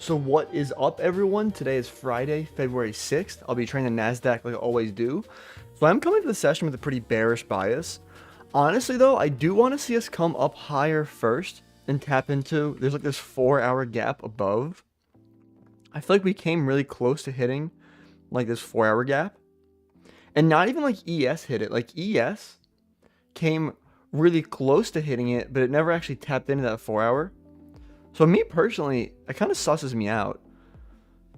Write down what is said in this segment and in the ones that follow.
So what is up, everyone? Today is Friday, February 6th. I'll be trading the Nasdaq like I always do. So I'm coming to the session with a pretty bearish bias. Honestly, though, I do want to see us come up higher first and tap into, there's like this 4-hour gap above. I feel like we came really close to hitting like this 4-hour gap. And not even like ES hit it. Like ES came really close to hitting it, but it never actually tapped into that 4-hour. So me personally, it kind of susses me out.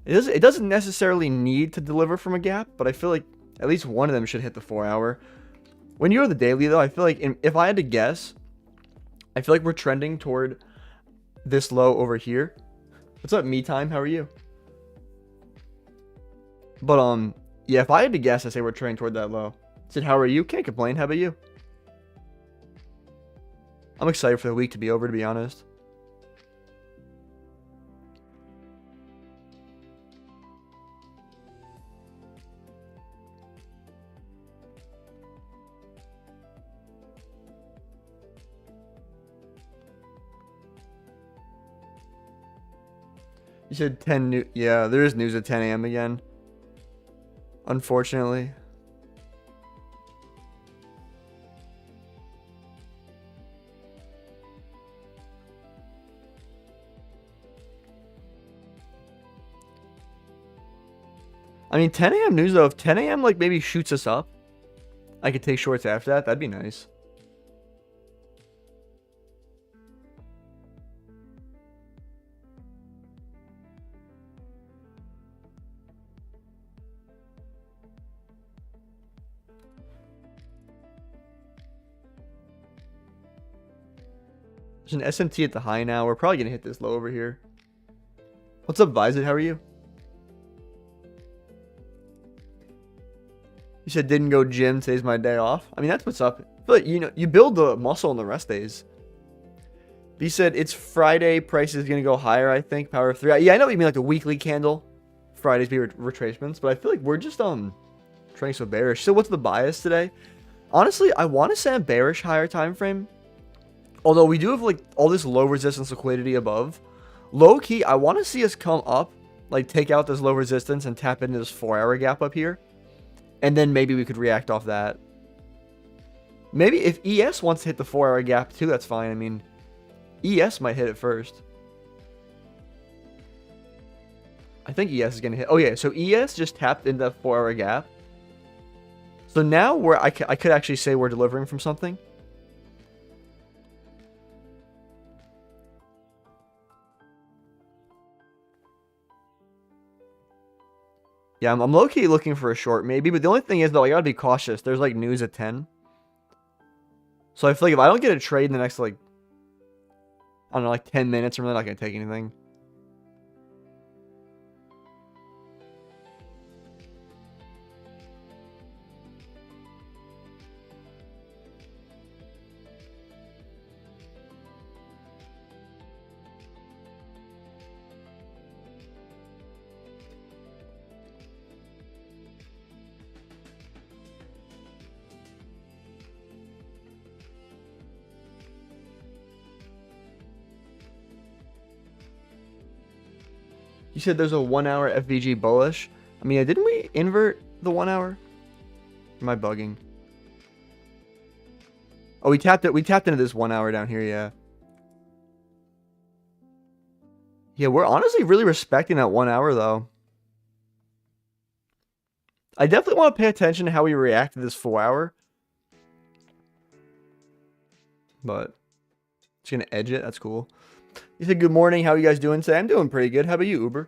It doesn't necessarily need to deliver from a gap, but I feel like at least one of them should hit the 4-hour. When you're the daily, though, I feel like if I had to guess, I feel like we're trending toward this low over here. What's up, me time? How are you? But yeah, if I had to guess, I say we're trending toward that low. I said, how are you? Can't complain. How about you? I'm excited for the week to be over, to be honest. You said 10 new. Yeah, there is news at 10 a.m. again. Unfortunately. I mean, 10 a.m. news, though. If 10 a.m. like maybe shoots us up, I could take shorts after that. That'd be nice. There's an SMT at the high now. We're probably going to hit this low over here. What's up, Vizit? How are you? You said didn't go gym. Today's my day off. I mean, that's what's up. But, you know, you build the muscle on the rest days. He said it's Friday. Price is going to go higher, I think. Power of 3. Yeah, I know what you mean, like the weekly candle. Fridays be retracements. But I feel like we're just trading so bearish. So what's the bias today? Honestly, I want to say I'm bearish higher time frame. Although we do have like all this low resistance liquidity above. Low key, I want to see us come up, like take out this low resistance and tap into this 4-hour gap up here. And then maybe we could react off that. Maybe if ES wants to hit the 4-hour gap too, that's fine. I mean, ES might hit it first. I think ES is going to hit. Oh yeah, so ES just tapped into that 4-hour gap. So now I could actually say we're delivering from something. Yeah, I'm low-key looking for a short, maybe. But the only thing is, though, I gotta be cautious. There's, like, news at 10. So I feel like if I don't get a trade in the next, like, I don't know, like 10 minutes, I'm really not gonna take anything. You said there's a 1-hour FVG bullish. I mean, didn't we invert the 1-hour? Am I bugging? Oh, we tapped it. We tapped into this 1-hour down here, yeah. Yeah, we're honestly really respecting that 1-hour, though. I definitely want to pay attention to how we react to this 4-hour. But just gonna edge it. That's cool. You said good morning. How are you guys doing today? I'm doing pretty good. How about you, Uber?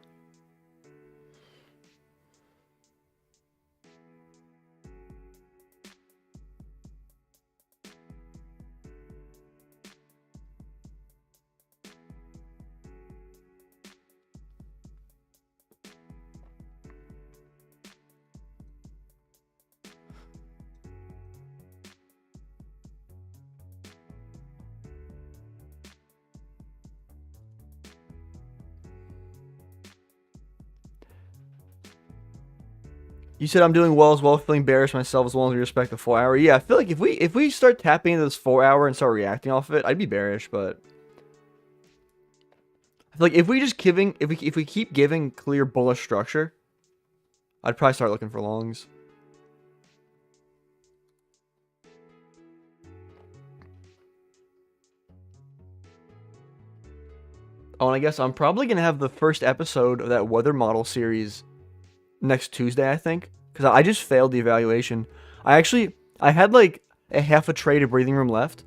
You said I'm doing well as well, feeling bearish myself as long as we respect the 4-hour. Yeah, I feel like if we start tapping into this 4-hour and start reacting off of it, I'd be bearish, but I feel like if we keep giving clear bullish structure, I'd probably start looking for longs. Oh, and I guess I'm probably gonna have the first episode of that weather model series next Tuesday, I think, because I just failed the evaluation. I had like a half a trade of breathing room left,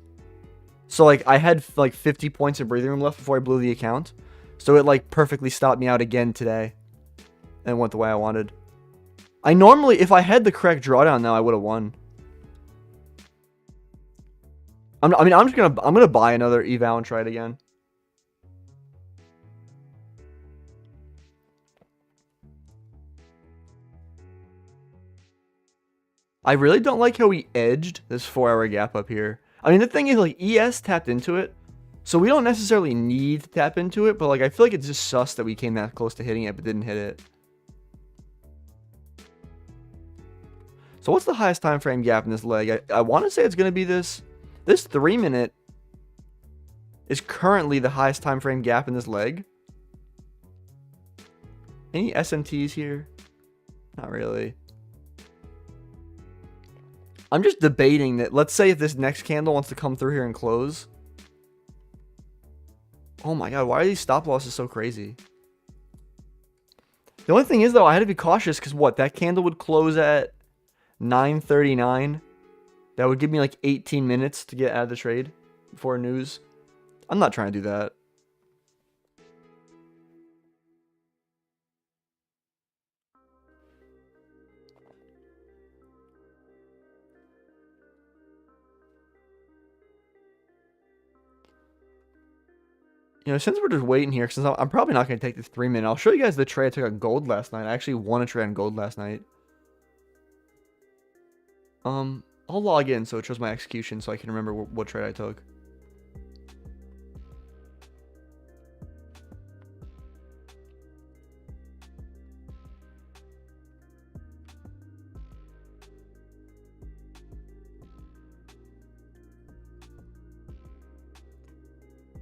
so like I had like 50 points of breathing room left before I blew the account, so it like perfectly stopped me out again today, and went the way I wanted. I normally, if I had the correct drawdown now, I would have won. I'm gonna buy another eval and try it again. I really don't like how we edged this 4-hour gap up here. I mean, the thing is, like, ES tapped into it, so we don't necessarily need to tap into it, but, like, I feel like it's just sus that we came that close to hitting it, but didn't hit it. So what's the highest time frame gap in this leg? I want to say it's going to be this 3 minute is currently the highest time frame gap in this leg. Any SMTs here? Not really. I'm just debating that. Let's say if this next candle wants to come through here and close. Oh my god, why are these stop losses so crazy? The only thing is, though, I had to be cautious because what? That candle would close at 9:39. That would give me like 18 minutes to get out of the trade before news. I'm not trying to do that. You know, since we're just waiting here, since I'm probably not going to take this 3 minute, I'll show you guys the trade I took on gold last night. I actually won a trade on gold last night. I'll log in so it shows my execution so I can remember what trade I took.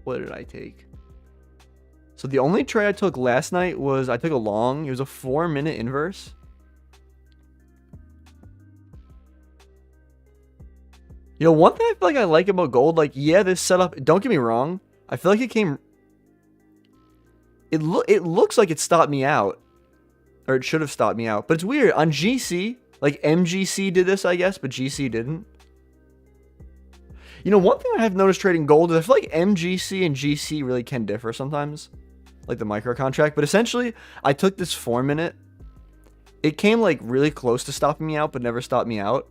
What did I take? So the only trade I took last night was I took a long. It was a 4-minute inverse. You know, one thing I feel like I like about gold, like, yeah, this setup, don't get me wrong, I feel like it came, it looks like it stopped me out, or it should have stopped me out, but it's weird. On GC, like, MGC did this, I guess, but GC didn't. You know, one thing I have noticed trading gold is I feel like MGC and GC really can differ sometimes, like the micro contract, but essentially, I took this 4-minute, it came, like, really close to stopping me out, but never stopped me out.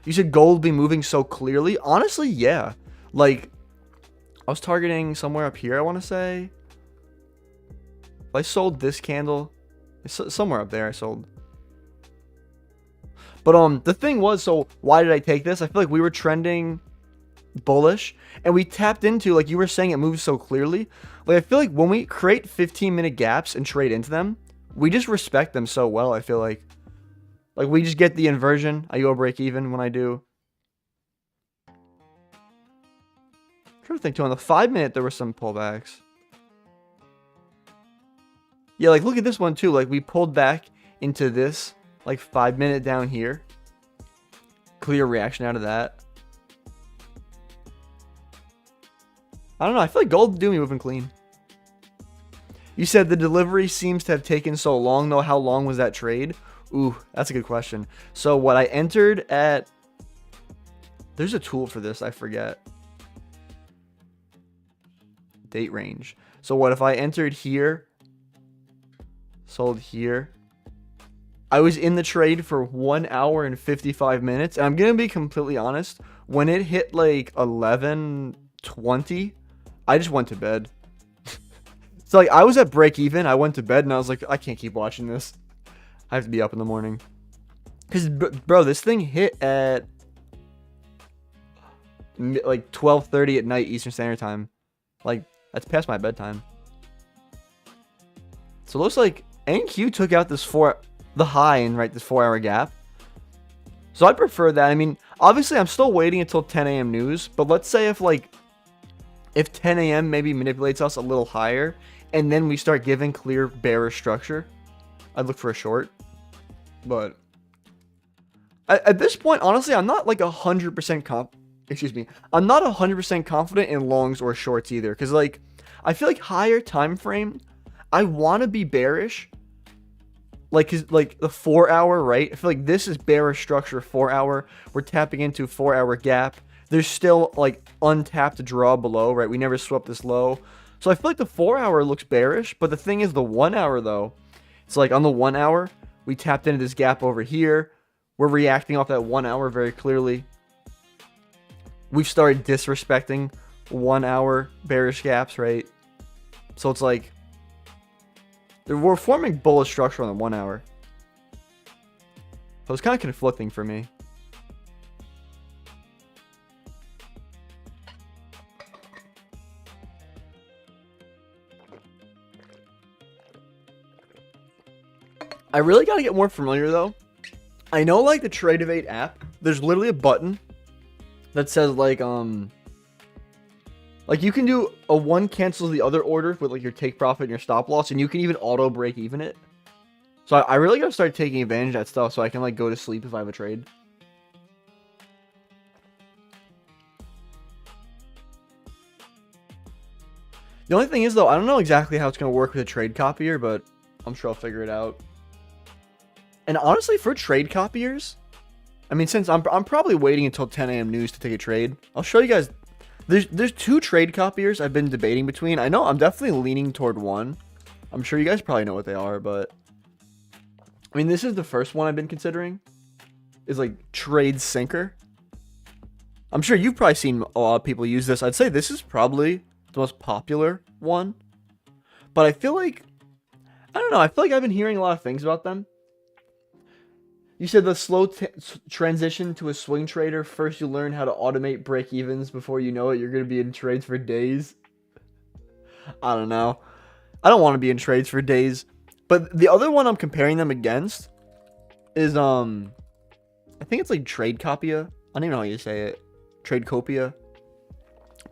You said gold be moving so clearly? Honestly, yeah. Like, I was targeting somewhere up here, I want to say. If I sold this candle, somewhere up there I sold. But the thing was, so why did I take this? I feel like we were trending bullish, and we tapped into, like you were saying, it moves so clearly. Like, I feel like when we create 15-minute gaps and trade into them, we just respect them so well, I feel like. Like, we just get the inversion. I go break even when I do. I'm trying to think, too. On the 5-minute, there were some pullbacks. Yeah, like, look at this one, too. Like, we pulled back into this, like, 5-minute down here. Clear reaction out of that. I don't know. I feel like gold do me moving clean. You said the delivery seems to have taken so long, though. How long was that trade? Ooh, that's a good question. So what I entered at... There's a tool for this. I forget. Date range. So what if I entered here? Sold here. I was in the trade for 1 hour and 55 minutes. And I'm going to be completely honest. When it hit like 11:20, I just went to bed. So like I was at break even. I went to bed and I was like, I can't keep watching this. I have to be up in the morning. Because, bro, this thing hit at like 12:30 at night Eastern Standard Time. Like, that's past my bedtime. So it looks like NQ took out this the high in this 4-hour gap. So I prefer that. I mean, obviously I'm still waiting until 10 a.m. news. But let's say if 10 a.m. maybe manipulates us a little higher and then we start giving clear bearish structure, I'd look for a short. But at this point, honestly, I'm not like 100% I'm not 100% confident in longs or shorts either. Because, like, I feel like higher time frame, I want to be bearish. Like, cause, like, the 4 hour, right? I feel like this is bearish structure, 4 hour. We're tapping into 4 hour gap. There's still, like, untapped draw below, right? We never swept this low. So I feel like the 4 hour looks bearish. But the thing is, the 1 hour, though, it's like on the 1 hour, we tapped into this gap over here. We're reacting off that 1 hour very clearly. We've started disrespecting 1 hour bearish gaps, right? So it's like we're forming bullish structure on the 1 hour. So it's kind of conflicting for me. I really got to get more familiar though. I know, like, the Trade8 app, there's literally a button that says, like you can do a one cancels the other order with, like, your take profit and your stop loss, and you can even auto break even it. So I really got to start taking advantage of that stuff so I can, like, go to sleep if I have a trade. The only thing is, though, I don't know exactly how it's going to work with a trade copier, but I'm sure I'll figure it out. And honestly, for trade copiers, I mean, since I'm probably waiting until 10 a.m. news to take a trade, I'll show you guys. There's two trade copiers I've been debating between. I know I'm definitely leaning toward one. I'm sure you guys probably know what they are, but I mean, this is the first one I've been considering. Is like Trade Sinker. I'm sure you've probably seen a lot of people use this. I'd say this is probably the most popular one. But I feel like, I don't know, I feel like I've been hearing a lot of things about them. You said the slow transition to a swing trader. First, you learn how to automate break-evens. Before you know it, you're going to be in trades for days. I don't know. I don't want to be in trades for days. But the other one I'm comparing them against is, I think it's like Tradecopia. I don't even know how you say it. Tradecopia.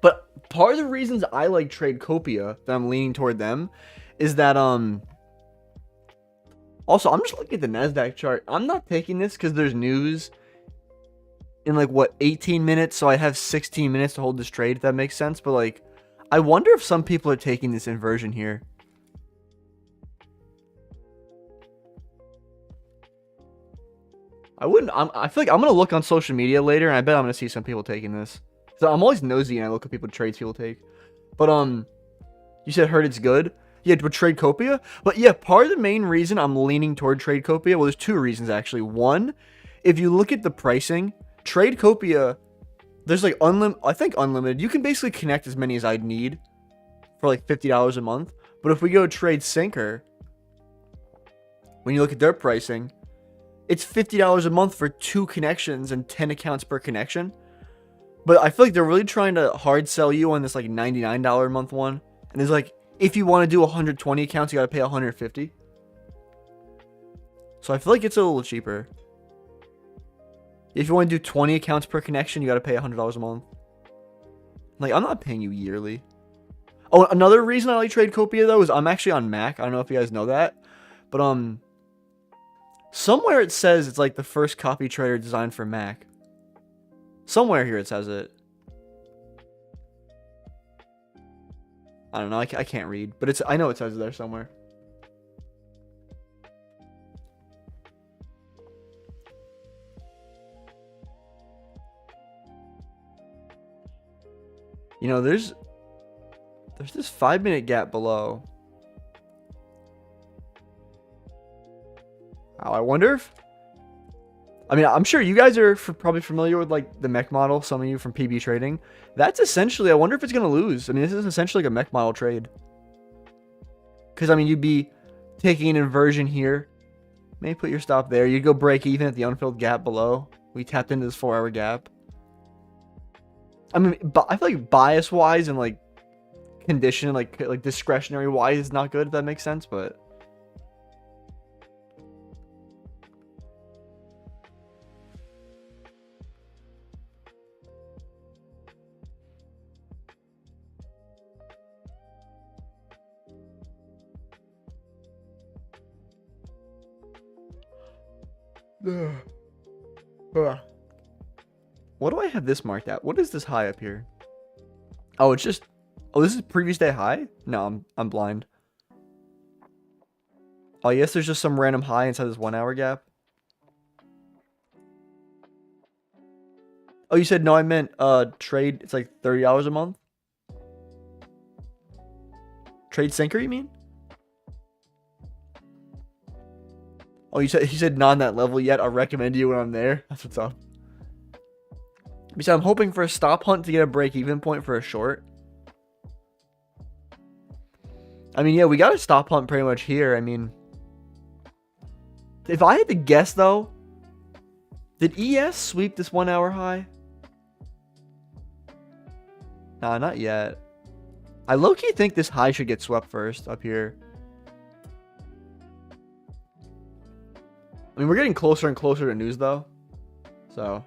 But part of the reasons I like Tradecopia, that I'm leaning toward them, is that, also, I'm just looking at the Nasdaq chart. I'm not taking this because there's news in, like, what, 18 minutes? So I have 16 minutes to hold this trade, if that makes sense. But, like, I wonder if some people are taking this inversion here. I feel like I'm going to look on social media later, and I bet I'm going to see some people taking this. So I'm always nosy, and I look at people trades people take. But, you said heard it's good? Yeah, but Tradecopia? But yeah, part of the main reason I'm leaning toward Tradecopia, well, there's two reasons actually. One, if you look at the pricing, Tradecopia, there's like I think unlimited. You can basically connect as many as I'd need for like $50 a month. But if we go Trade Sinker, when you look at their pricing, it's $50 a month for 2 connections and 10 accounts per connection. But I feel like they're really trying to hard sell you on this like $99 a month one. And there's like, if you want to do 120 accounts, you got to pay 150. So I feel like it's a little cheaper. If you want to do 20 accounts per connection, you got to pay $100 a month. Like, I'm not paying you yearly. Oh, another reason I like Tradecopia, though, is I'm actually on Mac. I don't know if you guys know that. But, somewhere it says it's like the first copy trader designed for Mac. Somewhere here it says it. I don't know. I can't read, but I know it says it there somewhere. You know, there's this 5-minute gap below. Wow, I wonder if, I mean, I'm sure you guys are probably familiar with like the mech model. Some of you from PB trading. That's essentially, I wonder if it's going to lose. I mean, this is essentially like a mech model trade. Because, I mean, you'd be taking an inversion here. Maybe put your stop there. You'd go break even at the unfilled gap below. We tapped into this 4-hour gap. I mean, I feel like bias-wise and like condition, like discretionary-wise is not good, if that makes sense, but What do I have this marked at? What is this high up here? Oh, it's just... Oh, this is previous day high? No, I'm blind. Oh, yes, there's just some random high inside this 1 hour gap. Oh, you said no, I meant trade. It's like $30 a month. Trade sinker, you mean? Oh, you said not on that level yet. I'll recommend you when I'm there. That's what's up. So I'm hoping for a stop hunt to get a break-even point for a short. I mean, yeah, we got a stop hunt pretty much here. I mean, if I had to guess though, did ES sweep this 1 hour high? Nah, not yet. I low-key think this high should get swept first up here. I mean, we're getting closer and closer to news though. So.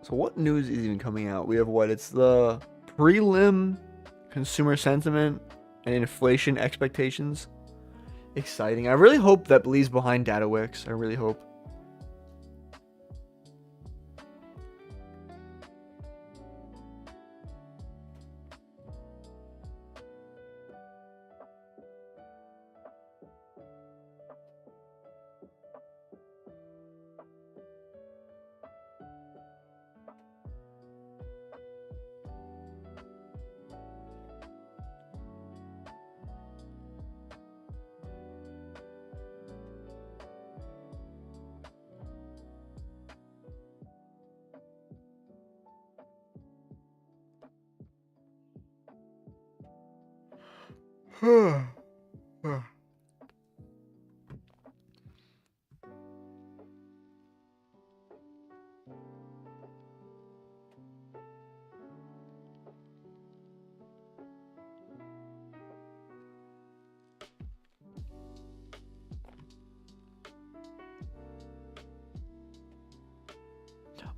So what news is even coming out? We have what? It's the prelim consumer sentiment and inflation expectations. Exciting. I really hope that leaves behind data wicks. I really hope.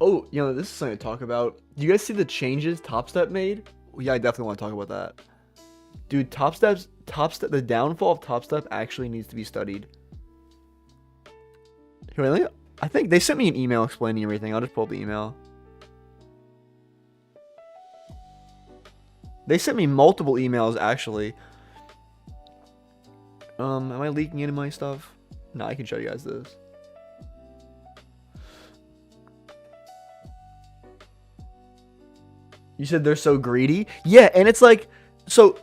Oh, you know, this is something to talk about. Do you guys see the changes Top Step made? Yeah, I definitely want to talk about that. Dude, the downfall of Top Step actually needs to be studied. Here, I think they sent me an email explaining everything. I'll just pull up the email. They sent me multiple emails, actually. Am I leaking into my stuff? No, I can show you guys this. You said they're so greedy? Yeah, and it's like, so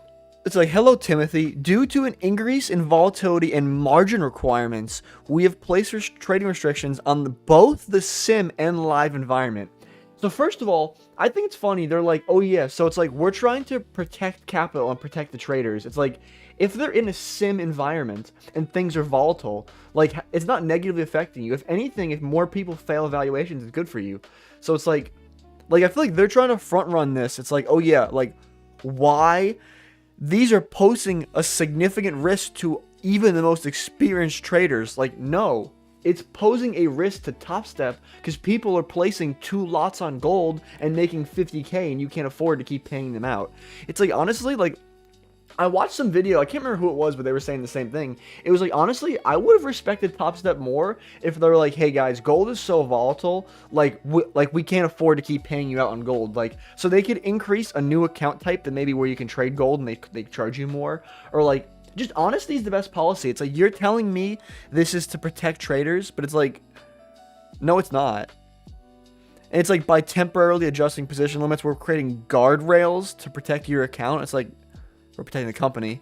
it's like, hello, Timothy. Due to an increase in volatility and margin requirements, we have placed trading restrictions on both the sim and live environment. So first of all, I think it's funny. They're like, oh yeah, so it's like, we're trying to protect capital and protect the traders. It's like, if they're in a sim environment and things are volatile, like, it's not negatively affecting you. If anything, if more people fail evaluations, it's good for you. So it's like I feel like they're trying to front run this. It's like, oh yeah, like, why? These are posing a significant risk to even the most experienced traders. Like, no, it's posing a risk to Top Step because people are placing 2 lots on gold and making 50K and you can't afford to keep paying them out. It's like, honestly, like, I watched some video, I can't remember who it was, but they were saying the same thing. It was like, honestly, I would have respected Top Step more if they were like, hey guys, gold is so volatile, like we can't afford to keep paying you out on gold. Like, so they could increase a new account type that maybe where you can trade gold and they charge you more. Or like, just honesty is the best policy. It's like, you're telling me this is to protect traders, but it's like, no, it's not. And it's like by temporarily adjusting position limits, we're creating guardrails to protect your account. It's like we're protecting the company.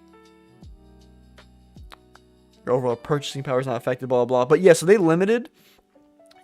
Your overall purchasing power is not affected, blah, blah, blah. But yeah, so they limited.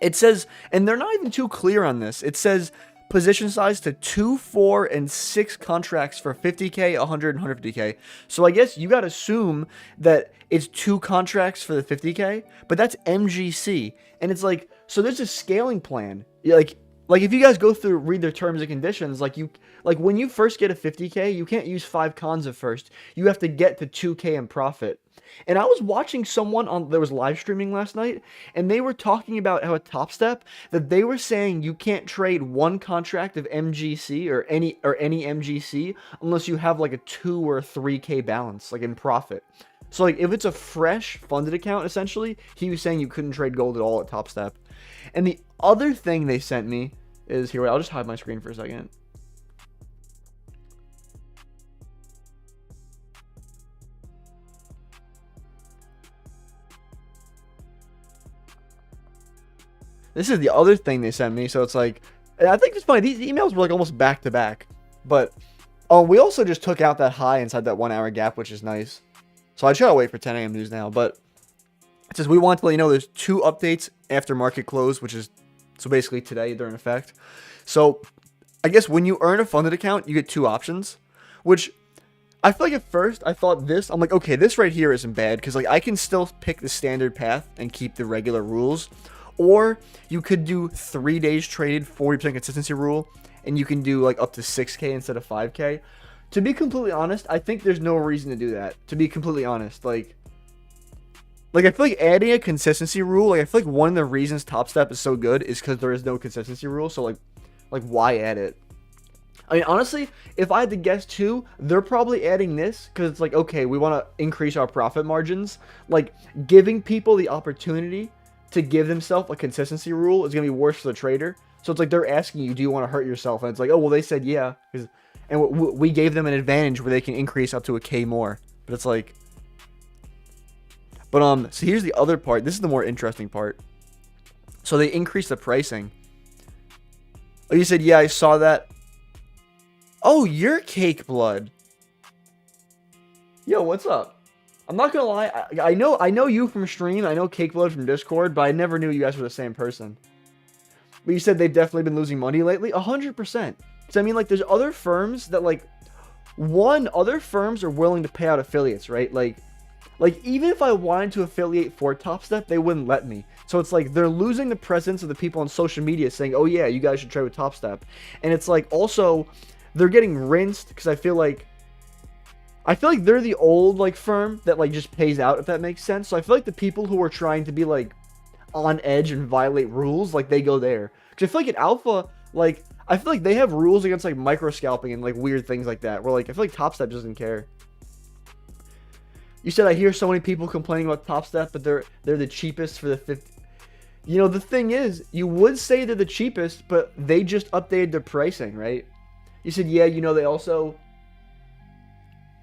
It says, and they're not even too clear on this. It says position size to 2, 4, and 6 contracts for 50K, 100, and 150K. So I guess you got to assume that it's 2 contracts for the 50K, but that's MGC. And it's like, so there's a scaling plan. Like if you guys go through, read their terms and conditions, like when you first get a 50K, you can't use 5 cons at first. You have to get to 2K in profit. And I was watching someone there was live streaming last night, and they were talking about how at Top Step that they were saying you can't trade 1 contract of MGC or any MGC unless you have like a 2 or 3K balance, like in profit. So like if it's a fresh funded account, essentially, he was saying you couldn't trade gold at all at Top Step. And the other thing they sent me is here. Wait, I'll just hide my screen for a second. This is the other thing they sent me. So it's like, I think it's funny. These emails were like almost back to back. But we also just took out that high inside that 1 hour gap, which is nice. So I try to wait for 10 a.m. news now. But it says we want to let you know there's 2 updates after market close, which is so basically today they're in effect. So I guess when you earn a funded account, you get 2 options, which I feel like at first I thought this. I'm like, okay, this right here isn't bad because like I can still pick the standard path and keep the regular rules. Or you could do 3 days traded, 40% consistency rule, and you can do like up to 6K instead of 5K. To be completely honest, I think there's no reason to do that. To be completely honest, like I feel like adding a consistency rule, like I feel like one of the reasons Top Step is so good is because there is no consistency rule. So like why add it? I mean, honestly, if I had to guess too, they're probably adding this because it's like, okay, we want to increase our profit margins. Like giving people the opportunity to give themselves a consistency rule is going to be worse for the trader. So it's like they're asking you, do you want to hurt yourself? And it's like, oh, well, they said yeah. And we gave them an advantage where they can increase up to a K more. But it's like... But, so here's the other part. This is the more interesting part. So they increased the pricing. Oh, you said, yeah, I saw that. Oh, you're Cake Blood. Yo, what's up? I'm not gonna lie, I know you from stream, I know Cake Blood from Discord, but I never knew you guys were the same person. But you said they've definitely been losing money lately? 100%. So I mean, like, there's other firms that, like, other firms are willing to pay out affiliates, right? Like even if I wanted to affiliate for Top Step, they wouldn't let me. So it's like, they're losing the presence of the people on social media saying, oh yeah, you guys should trade with Top Step. And it's like, also, they're getting rinsed, because I feel like they're the old, like, firm that, like, just pays out, if that makes sense. So I feel like the people who are trying to be, like, on edge and violate rules, like, they go there. Because I feel like at Alpha, like, I feel like they have rules against, like, micro scalping and, like, weird things like that. Where, like, I feel like Top Step doesn't care. You said I hear so many people complaining about Top Step, but they're the cheapest for the 50. You know, the thing is, you would say they're the cheapest, but they just updated their pricing, right? You said, yeah, you know, they also...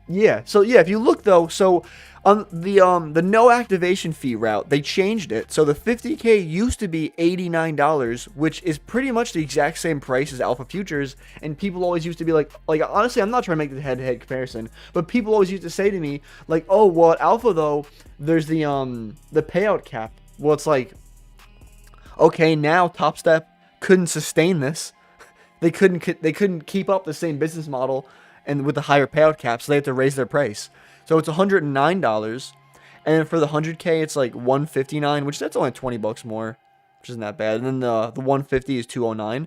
Yeah, so yeah, if you look though, so on the no activation fee route, they changed it. So the 50K used to be $89, which is pretty much the exact same price as Alpha Futures, and people always used to be like honestly, I'm not trying to make the head-to-head comparison, but people always used to say to me like, "Oh, well, at Alpha though, there's the payout cap." Well, it's like, okay, now Top Step couldn't sustain this. They couldn't keep up the same business model and with the higher payout cap, so they have to raise their price. So it's $109, and for the 100K, it's like $159, which that's only $20 more, which isn't that bad. And then the 150 is $209,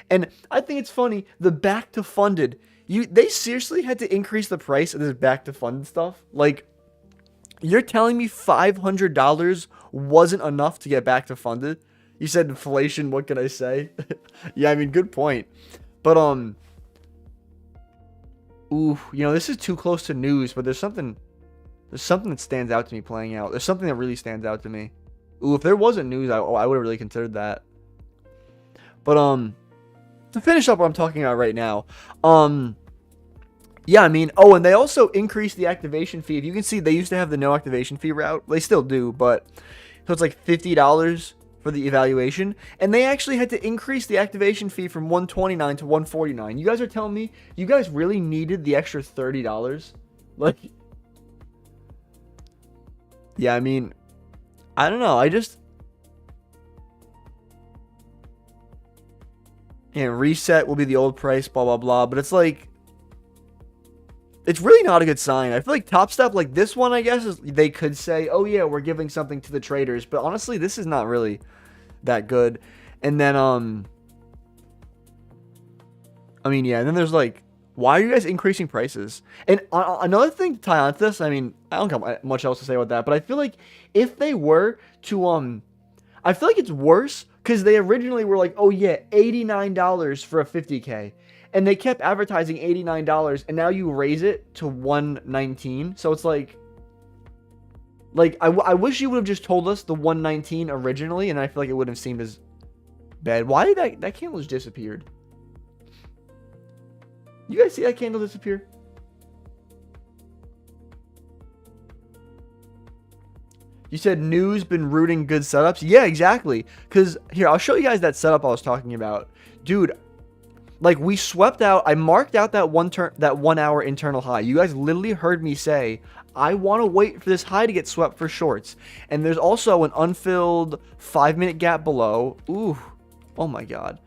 and I think it's funny. The back to funded, they seriously had to increase the price of this back to funded stuff. Like, you're telling me $500 wasn't enough to get back to funded? You said inflation. What can I say? Yeah, I mean, good point, but ooh, you know, this is too close to news, but there's something that stands out to me playing out. There's something that really stands out to me. Ooh, if there wasn't news, I would have really considered that. But to finish up what I'm talking about right now, yeah, I mean, oh, and they also increased the activation fee. If you can see, they used to have the no activation fee route. They still do, but so it's like $50 for the evaluation, and they actually had to increase the activation fee from $129 to $149. You guys are telling me you guys really needed the extra $30? Like, yeah, I mean, I don't know. And reset will be the old price, blah, blah, blah. But it's like, it's really not a good sign. I feel like Top Step, like this one, I guess, is they could say, oh yeah, we're giving something to the traders. But honestly, this is not really that good. And then, I mean, yeah, and then there's like, why are you guys increasing prices? And another thing to tie on to this, I mean, I don't have much else to say about that, but I feel like if they were to, I feel like it's worse because they originally were like, oh yeah, $89 for a 50K. And they kept advertising $89, and now you raise it to $119. So it's like I wish you would have just told us the $119 originally, and I feel like it wouldn't have seemed as bad. Why did that candle just disappeared? You guys see that candle disappear? You said news been rooting good setups. Yeah, exactly. Because here, I'll show you guys that setup I was talking about. Dude, like we swept out, I marked out that 1 hour internal high. You guys literally heard me say, I want to wait for this high to get swept for shorts. And there's also an unfilled 5-minute gap below. Ooh, oh my God.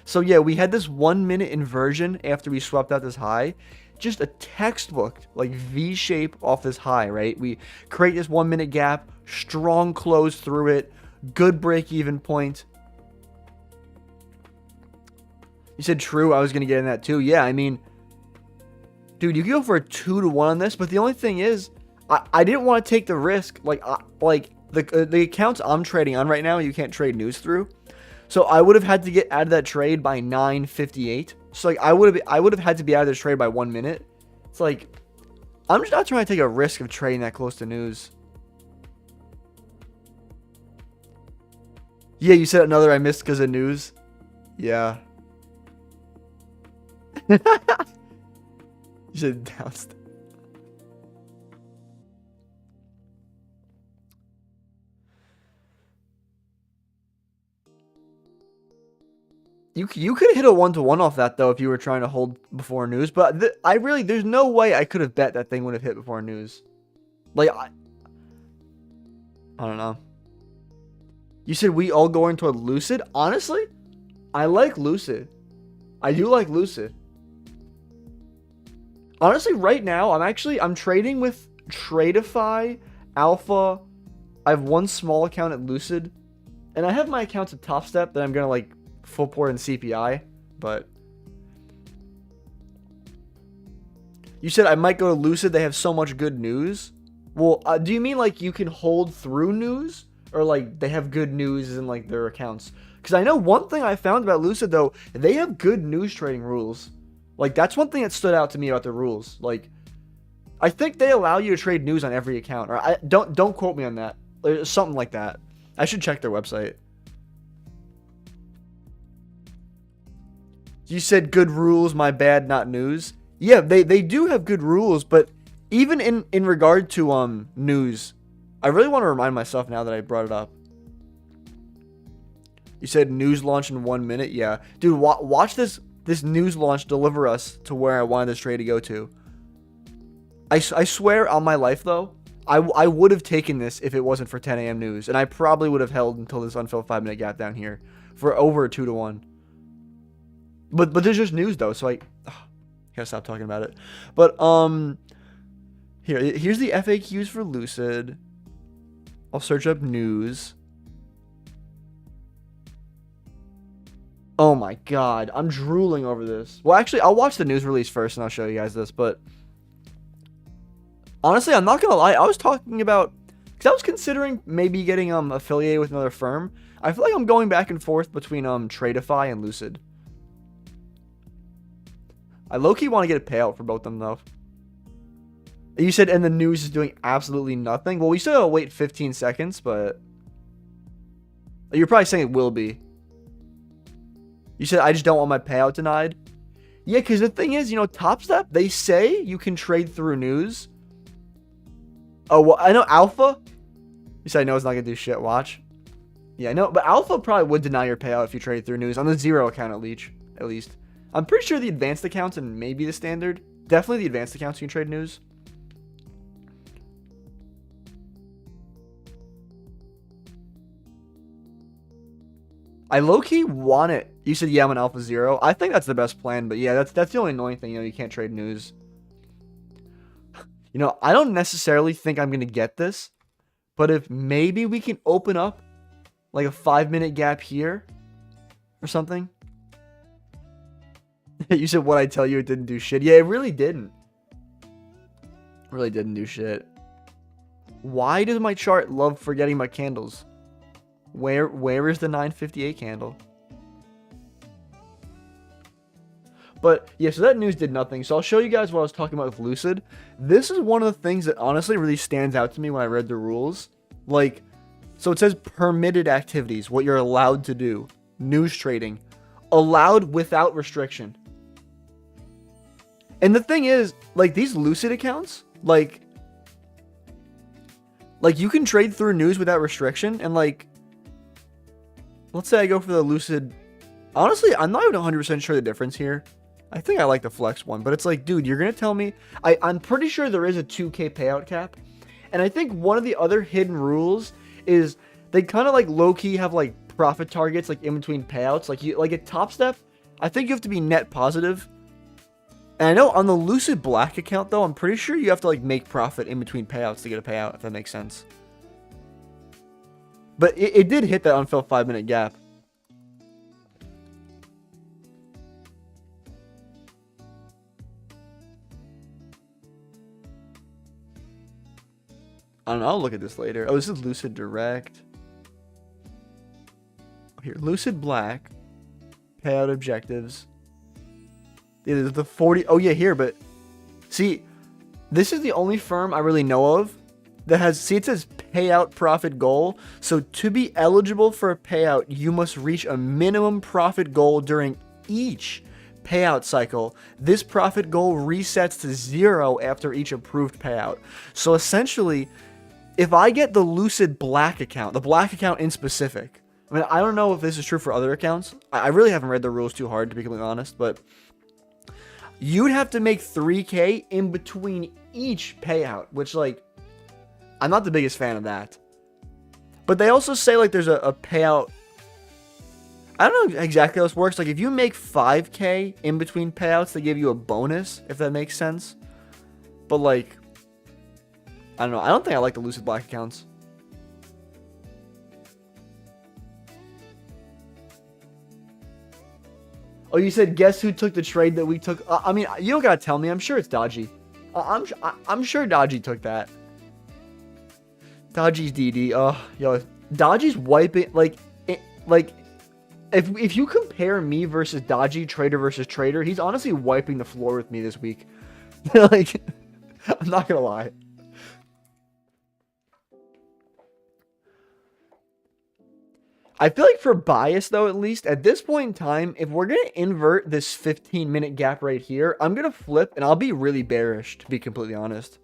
So yeah, we had this 1 minute inversion after we swept out this high. Just a textbook, like V shape off this high, right? We create this 1 minute gap, strong close through it, good break even point. You said true, I was going to get in that too. Yeah, I mean, dude, you can go for a 2-1 on this, but the only thing is, I didn't want to take the risk. Like the accounts I'm trading on right now, you can't trade news through. So I would have had to get out of that trade by 9:58. So like I would have had to be out of this trade by 1 minute. It's like I'm just not trying to take a risk of trading that close to news. Yeah, you said another I missed because of news. Yeah. You said downstairs. You could have hit a 1-1 off that though if you were trying to hold before news, but there's no way I could have bet that thing would have hit before news. Like I don't know. You said we all going toward Lucid. Honestly, I like Lucid. I do like Lucid. Honestly, right now I'm trading with Tradeify, Alpha. I have one small account at Lucid, and I have my accounts at Top Step that I'm gonna like full port and CPI, but you said I might go to Lucid. They have so much good news. Well, do you mean like you can hold through news, or like they have good news in like their accounts? Because I know one thing I found about Lucid though, they have good news trading rules. Like that's one thing that stood out to me about the rules. Like I think they allow you to trade news on every account, or don't quote me on that. Something like that. I should check their website. You said good rules, my bad, not news. Yeah, they do have good rules, but even in regard to news, I really want to remind myself now that I brought it up. You said news launch in 1 minute. Yeah, dude, watch this news launch deliver us to where I wanted this trade to go to. I swear on my life though, I would have taken this if it wasn't for 10 a.m. news, and I probably would have held until this unfilled 5-minute gap down here for over a 2-1. But there's just news though, so I gotta stop talking about it. But here's the FAQs for Lucid. I'll search up news. Oh my God, I'm drooling over this. Well, actually, I'll watch the news release first, and I'll show you guys this. But honestly, I'm not gonna lie. I was talking about because I was considering maybe getting affiliated with another firm. I feel like I'm going back and forth between Tradeify and Lucid. I low-key want to get a payout for both of them, though. You said, and the news is doing absolutely nothing. Well, we still gotta wait 15 seconds, but you're probably saying it will be. You said, I just don't want my payout denied. Yeah, because the thing is, Top Step, they say you can trade through news. Oh, well, I know Alpha. You said, I know it's not gonna do shit. Watch. Yeah, no, but Alpha probably would deny your payout if you trade through news on the zero account at least. I'm pretty sure the advanced accounts and maybe the standard. Definitely the advanced accounts you can trade news. I low-key want it. You said, yeah, I'm an Alpha Zero. I think that's the best plan, but yeah, that's the only annoying thing. You know, you can't trade news. You know, I don't necessarily think I'm going to get this, but if maybe we can open up like a 5-minute gap here or something. You said what I tell you, it didn't do shit. Yeah, it really didn't. Really didn't do shit. Why does my chart love forgetting my candles? Where is the 958 candle? But yeah, so that news did nothing. So I'll show you guys what I was talking about with Lucid. This is one of the things that honestly really stands out to me when I read the rules. Like, so it says permitted activities, what you're allowed to do. News trading. Allowed without restriction. And the thing is, like, these Lucid accounts, like you can trade through news without restriction. And like, let's say I go for the Lucid. Honestly, I'm not even 100% sure the difference here. I think I like the flex one, but it's like, dude, you're going to tell me, I'm pretty sure there is a 2K payout cap. And I think one of the other hidden rules is they kind of like low-key have like profit targets like in between payouts. Like at Top Step, I think you have to be net positive. And I know on the Lucid Black account though, I'm pretty sure you have to like make profit in between payouts to get a payout, if that makes sense. But it did hit that unfilled 5-minute gap. I don't know, I'll look at this later. Oh, this is Lucid Direct. Here, Lucid Black. Payout objectives. Yeah, there's the 40. Oh, yeah, here, but see, this is the only firm I really know of that has, see, it says payout profit goal. So to be eligible for a payout, you must reach a minimum profit goal during each payout cycle. This profit goal resets to 0 after each approved payout. So essentially, if I get the Lucid Black account, the Black account in specific, I mean, I don't know if this is true for other accounts. I really haven't read the rules too hard, to be completely honest, but you'd have to make 3K in between each payout, which, like, I'm not the biggest fan of that. But they also say, like, there's a payout. I don't know exactly how this works. Like, if you make 5K in between payouts, they give you a bonus, if that makes sense. But, like, I don't know. I don't think I like the Lucid Black accounts. Oh, you said guess who took the trade that we took? I mean, you don't gotta tell me. I'm sure it's Dodgy. I'm sure Dodgy took that. Dodgy's DD. Oh, yo, Dodgy's wiping like if you compare me versus Dodgy, trader versus trader, he's honestly wiping the floor with me this week. Like, I'm not gonna lie. I feel like for bias, though, at least, at this point in time, if we're going to invert this 15-minute gap right here, I'm going to flip, and I'll be really bearish, to be completely honest.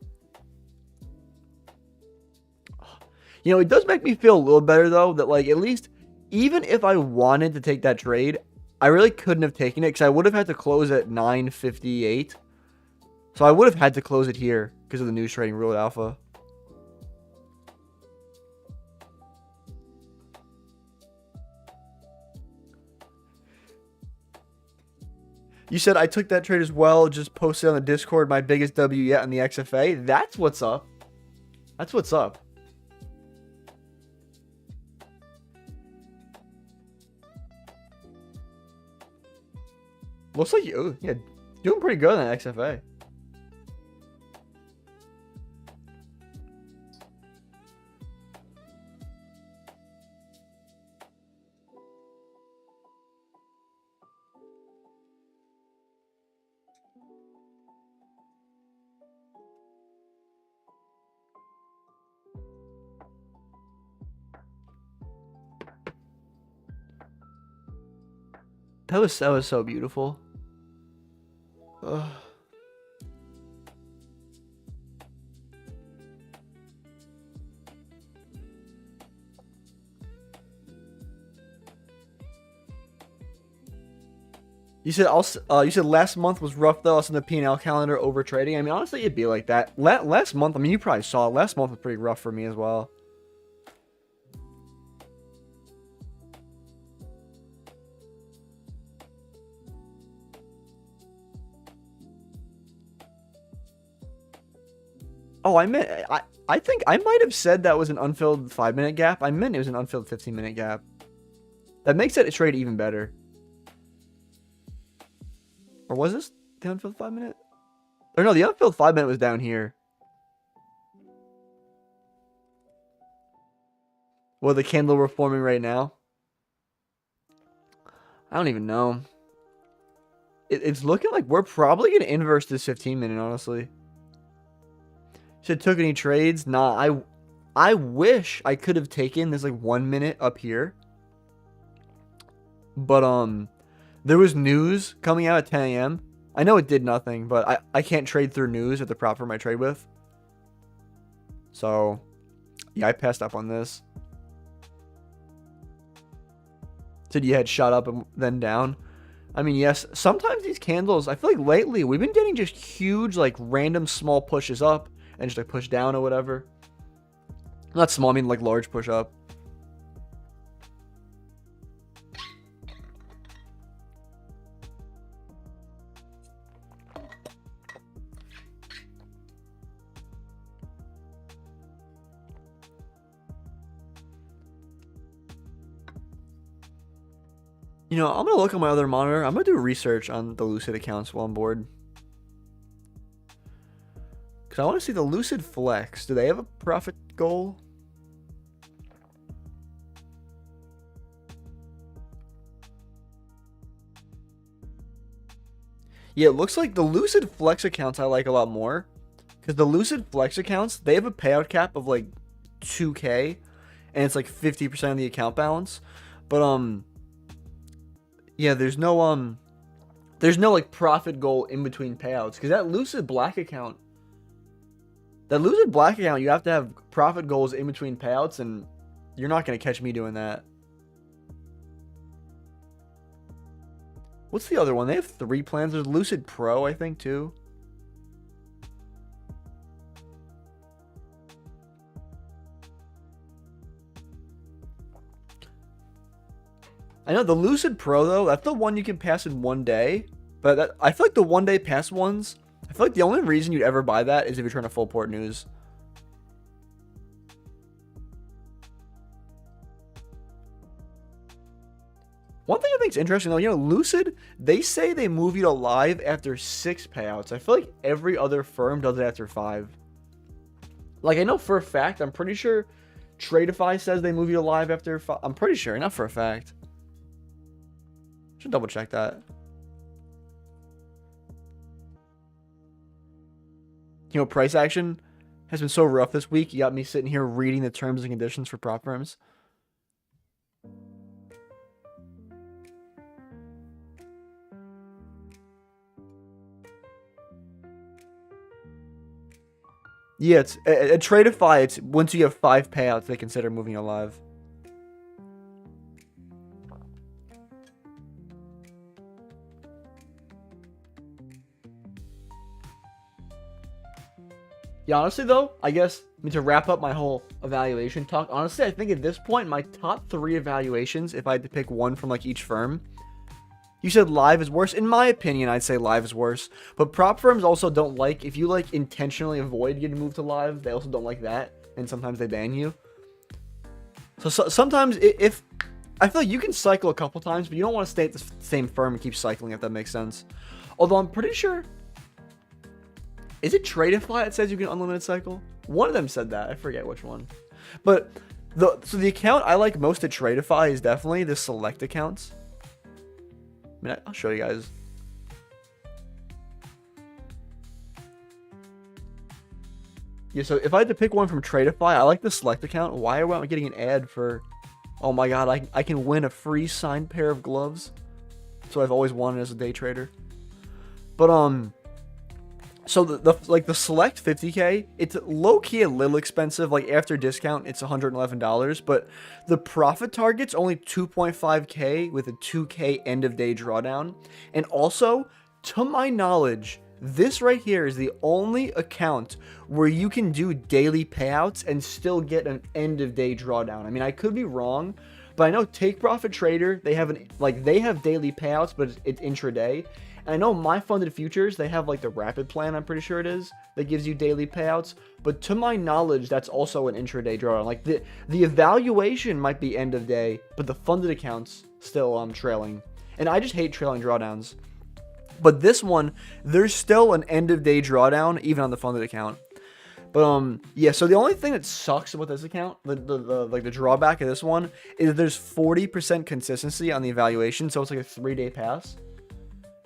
You know, it does make me feel a little better, though, that, like, at least, even if I wanted to take that trade, I really couldn't have taken it, because I would have had to close at 958. So I would have had to close it here, because of the news trading rule at Alpha. You said I took that trade as well, just posted on the Discord, my biggest W yet on the XFA. That's what's up. That's what's up. Looks like you, yeah, doing pretty good on that XFA. That was so beautiful. Ugh. You said last month was rough though. Us in the P&L calendar over trading. I mean, honestly, it'd be like that. Last month, I mean, you probably saw it. Last month was pretty rough for me as well. Oh, I think I might have said that was an unfilled 5-minute gap. I meant it was an unfilled 15-minute gap. That makes it trade even better. Or was this the unfilled 5-minute? Or no, the unfilled 5-minute was down here. Well, the candle we're forming right now. I don't even know. It's looking like we're probably going to inverse this 15-minute, honestly. Should took any trades? Nah, I wish I could have taken this like 1 minute up here. But there was news coming out at 10 a.m. I know it did nothing, but I can't trade through news at the prop firm I trade with. So yeah, I passed up on this. Said you had shot up and then down. I mean, yes, sometimes these candles, I feel like lately we've been getting just huge, like random small pushes up and just like push down or whatever. Not small, I mean like large push up. You know, I'm going to look on my other monitor. I'm going to do research on the Lucid accounts while I'm bored. Because I want to see the Lucid Flex. Do they have a profit goal? Yeah, it looks like the Lucid Flex accounts I like a lot more. Because the Lucid Flex accounts, they have a payout cap of like 2K. And it's like 50% of the account balance. But, yeah, there's no like profit goal in between payouts, because that Lucid Black account, you have to have profit goals in between payouts, and you're not going to catch me doing that. What's the other one? They have 3 plans. There's Lucid Pro, I think, too. I know the Lucid Pro, though, that's the one you can pass in 1 day. But I feel like the 1 day pass ones, I feel like the only reason you'd ever buy that is if you're trying to full port news. One thing I think is interesting, though, you know, Lucid, they say they move you to live after 6 payouts. I feel like every other firm does it after 5. Like, I know for a fact, I'm pretty sure Tradeify says they move you to live after 5. I'm pretty sure, not for a fact. Should double check that. You know, price action has been so rough this week. You got me sitting here reading the terms and conditions for prop firms. Yeah, it's at Tradeify. It's once you have 5 payouts, they consider moving you live. Yeah, honestly, though, I guess, I mean, to wrap up my whole evaluation talk, honestly, I think at this point, my top 3 evaluations, if I had to pick one from, like, each firm, you said live is worse. In my opinion, I'd say live is worse. But prop firms also don't like, if you, like, intentionally avoid getting moved to live, they also don't like that, and sometimes they ban you. So sometimes, if I feel like you can cycle a couple times, but you don't want to stay at the same firm and keep cycling, if that makes sense. Although I'm pretty sure... Is it Tradeify that says you can unlimited cycle? One of them said that. I forget which one. But so the account I like most at Tradeify is definitely the select accounts. I mean, I'll show you guys. Yeah, so if I had to pick one from Tradeify, I like the select account. Why are we getting an ad for... Oh my god, I can win a free signed pair of gloves. So I've always wanted as a day trader. But, So the select 50K, it's low key a little expensive. Like after discount, it's $111, but the profit target's only 2.5K with a 2K end of day drawdown. And also, to my knowledge, this right here is the only account where you can do daily payouts and still get an end of day drawdown. I mean, I could be wrong, but I know Take Profit Trader, they have daily payouts, but it's intraday. And I know My Funded Futures, they have like the rapid plan, I'm pretty sure it is, that gives you daily payouts. But to my knowledge, that's also an intraday drawdown. Like the evaluation might be end of day, but the funded accounts still trailing. And I just hate trailing drawdowns. But this one, there's still an end of day drawdown even on the funded account. But yeah, so the only thing that sucks about this account, the drawback of this one, is there's 40% consistency on the evaluation, so it's like a 3-day pass.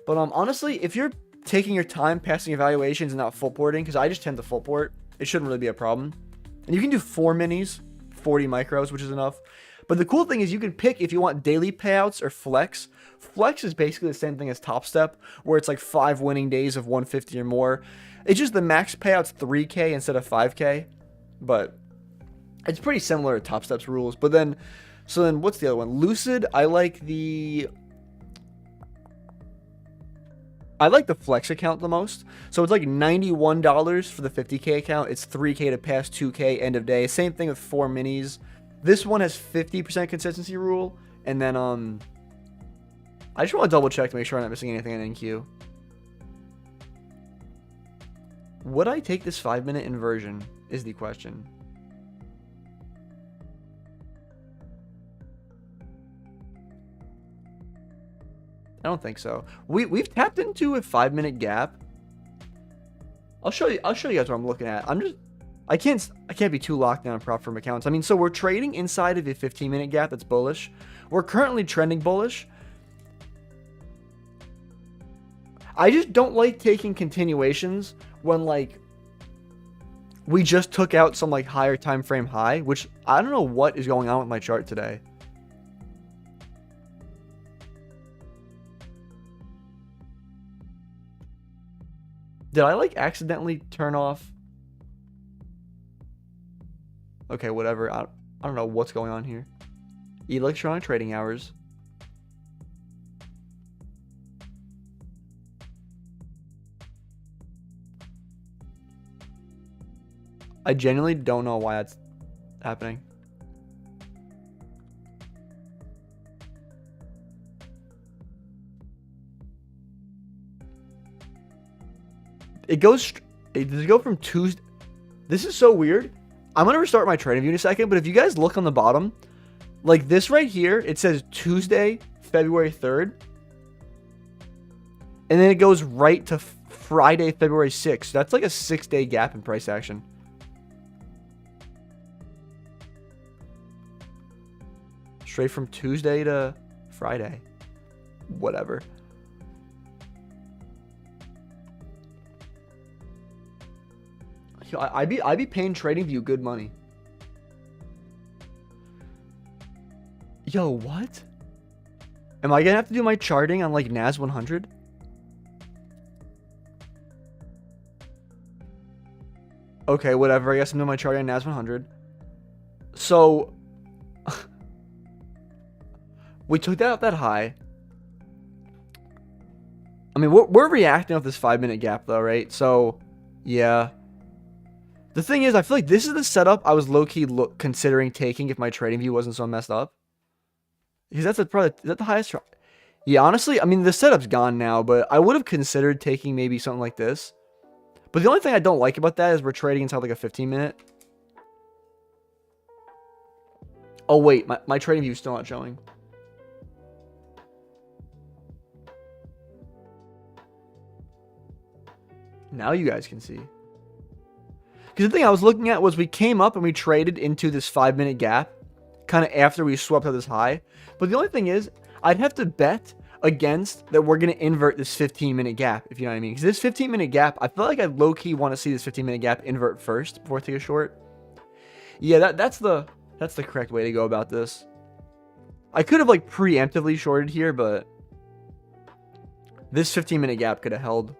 But honestly, if you're taking your time passing evaluations and not full porting, because I just tend to full port, it shouldn't really be a problem. And you can do 4 minis, 40 micros, which is enough. But the cool thing is you can pick if you want daily payouts or flex. Flex is basically the same thing as Top Step, where it's like 5 winning days of 150 or more. It's just the max payout's 3K instead of 5K. But it's pretty similar to Top Step's rules. But then, so then what's the other one? Lucid, I like the flex account the most. So it's like $91 for the 50K account. It's 3K to pass, 2K end of day. Same thing with 4 minis. This one has 50% consistency rule. And then I just want to double check to make sure I'm not missing anything in NQ. Would I take this 5-minute inversion is the question. I don't think so. We've tapped into a 5-minute gap. I'll show you guys what I'm looking at. I can't be too locked down on prop firm accounts. I mean, so we're trading inside of a 15-minute gap that's bullish. We're currently trending bullish. I just don't like taking continuations when like we just took out some like higher time frame high, which I don't know what is going on with my chart today. Did I like accidentally turn off? Okay, whatever. I don't know what's going on here. Electronic trading hours. I genuinely don't know why that's happening. Does it go from Tuesday? This is so weird. I'm going to restart my trading view in a second, but if you guys look on the bottom, like this right here, it says Tuesday, February 3rd. And then it goes right to Friday, February 6th. That's like a 6-day gap in price action. Straight from Tuesday to Friday. Whatever. I'd be paying TradingView good money. Yo, what? Am I gonna have to do my charting on like NAS 100? Okay, whatever. I guess I'm doing my charting on NAS 100. So we took that out that high. I mean, we're reacting off this 5-minute gap though, right? So yeah. The thing is, I feel like this is the setup I was low-key considering taking if my trading view wasn't so messed up. Because is that the highest? Yeah, honestly, I mean, the setup's gone now, but I would have considered taking maybe something like this. But the only thing I don't like about that is we're trading inside like a 15-minute. Oh, wait, my trading view is still not showing. Now you guys can see. Because the thing I was looking at was we came up and we traded into this 5-minute gap kind of after we swept out this high. But the only thing is, I'd have to bet against that we're going to invert this 15-minute gap, if you know what I mean. Because this 15-minute gap, I feel like I low-key want to see this 15-minute gap invert first before I take a short. Yeah, that's the correct way to go about this. I could have like preemptively shorted here, but this 15-minute gap could have held.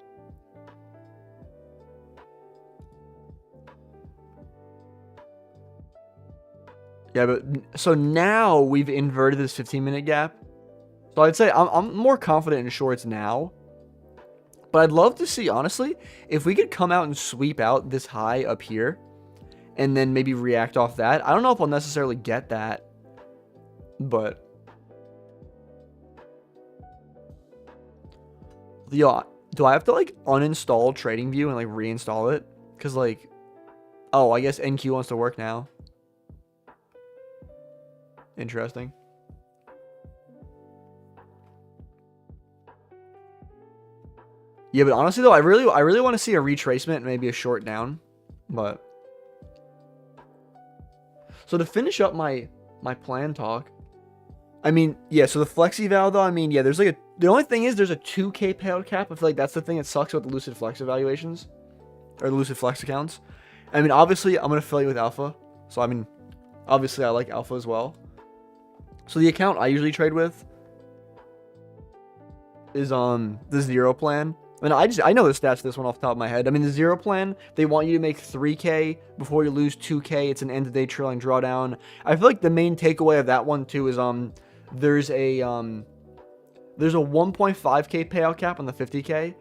Yeah, but so now we've inverted this 15-minute gap. So I'd say I'm more confident in shorts now. But I'd love to see, honestly, if we could come out and sweep out this high up here and then maybe react off that. I don't know if I'll necessarily get that, but yo, do I have to like uninstall TradingView and like reinstall it? Because like, oh, I guess NQ wants to work now. Interesting. Yeah, but honestly though, I really want to see a retracement and maybe a short down. But so to finish up my plan talk, I mean, yeah, so the flex eval though, I mean, yeah, there's like the only thing is there's a 2K payout cap. I feel like that's the thing that sucks about the Lucid Flex evaluations or the Lucid Flex accounts. I mean, obviously I'm going to fill you with alpha. So I mean, obviously I like alpha as well. So the account I usually trade with is the zero plan. I mean, I know the stats for this one off the top of my head. I mean, the zero plan, they want you to make 3K before you lose 2K. It's an end of day trailing drawdown. I feel like the main takeaway of that one too is there's a 1.5K payout cap on the 50K,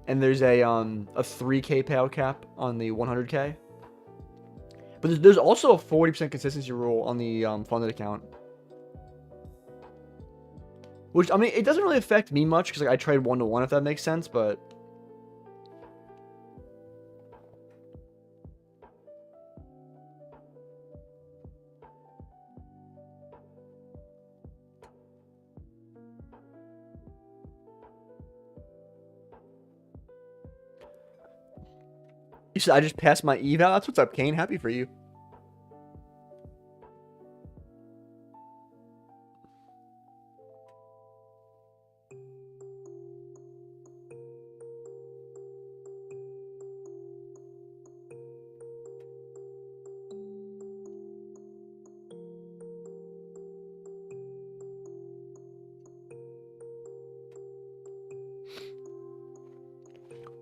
and there's a 3K payout cap on the 100K. But there's also a 40% consistency rule on the funded account. Which, I mean, it doesn't really affect me much because like, I trade 1-to-1 if that makes sense, but you said I just passed my eval? That's what's up, Kane. Happy for you.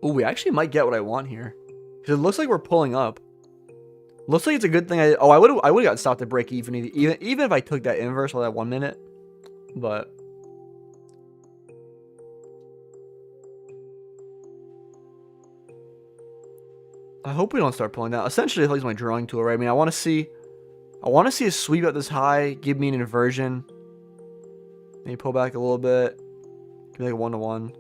Oh, we actually might get what I want here. Because it looks like we're pulling up. Looks like it's a good thing. I would have got stopped at break even if I took that inverse or that 1 minute. But I hope we don't start pulling down. Essentially, I think it's my drawing tool, right? I mean, I want to see a sweep at this high, give me an inversion. Maybe pull back a little bit. Give me like a 1-to-1.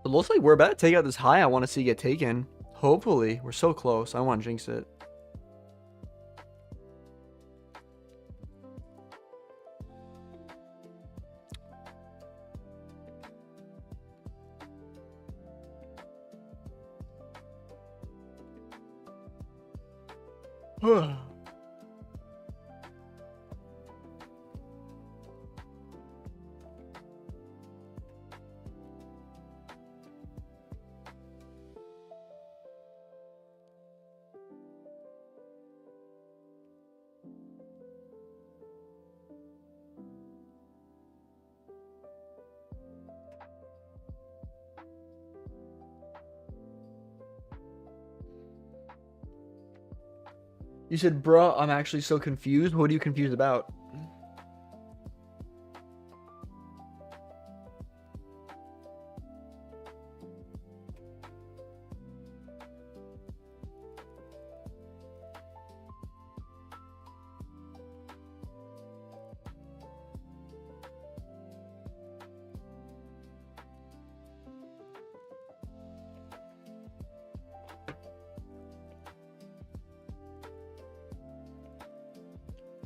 It looks like we're about to take out this high I want to see get taken. Hopefully. We're so close. I don't want to jinx it. You said, bruh, I'm actually so confused. What are you confused about?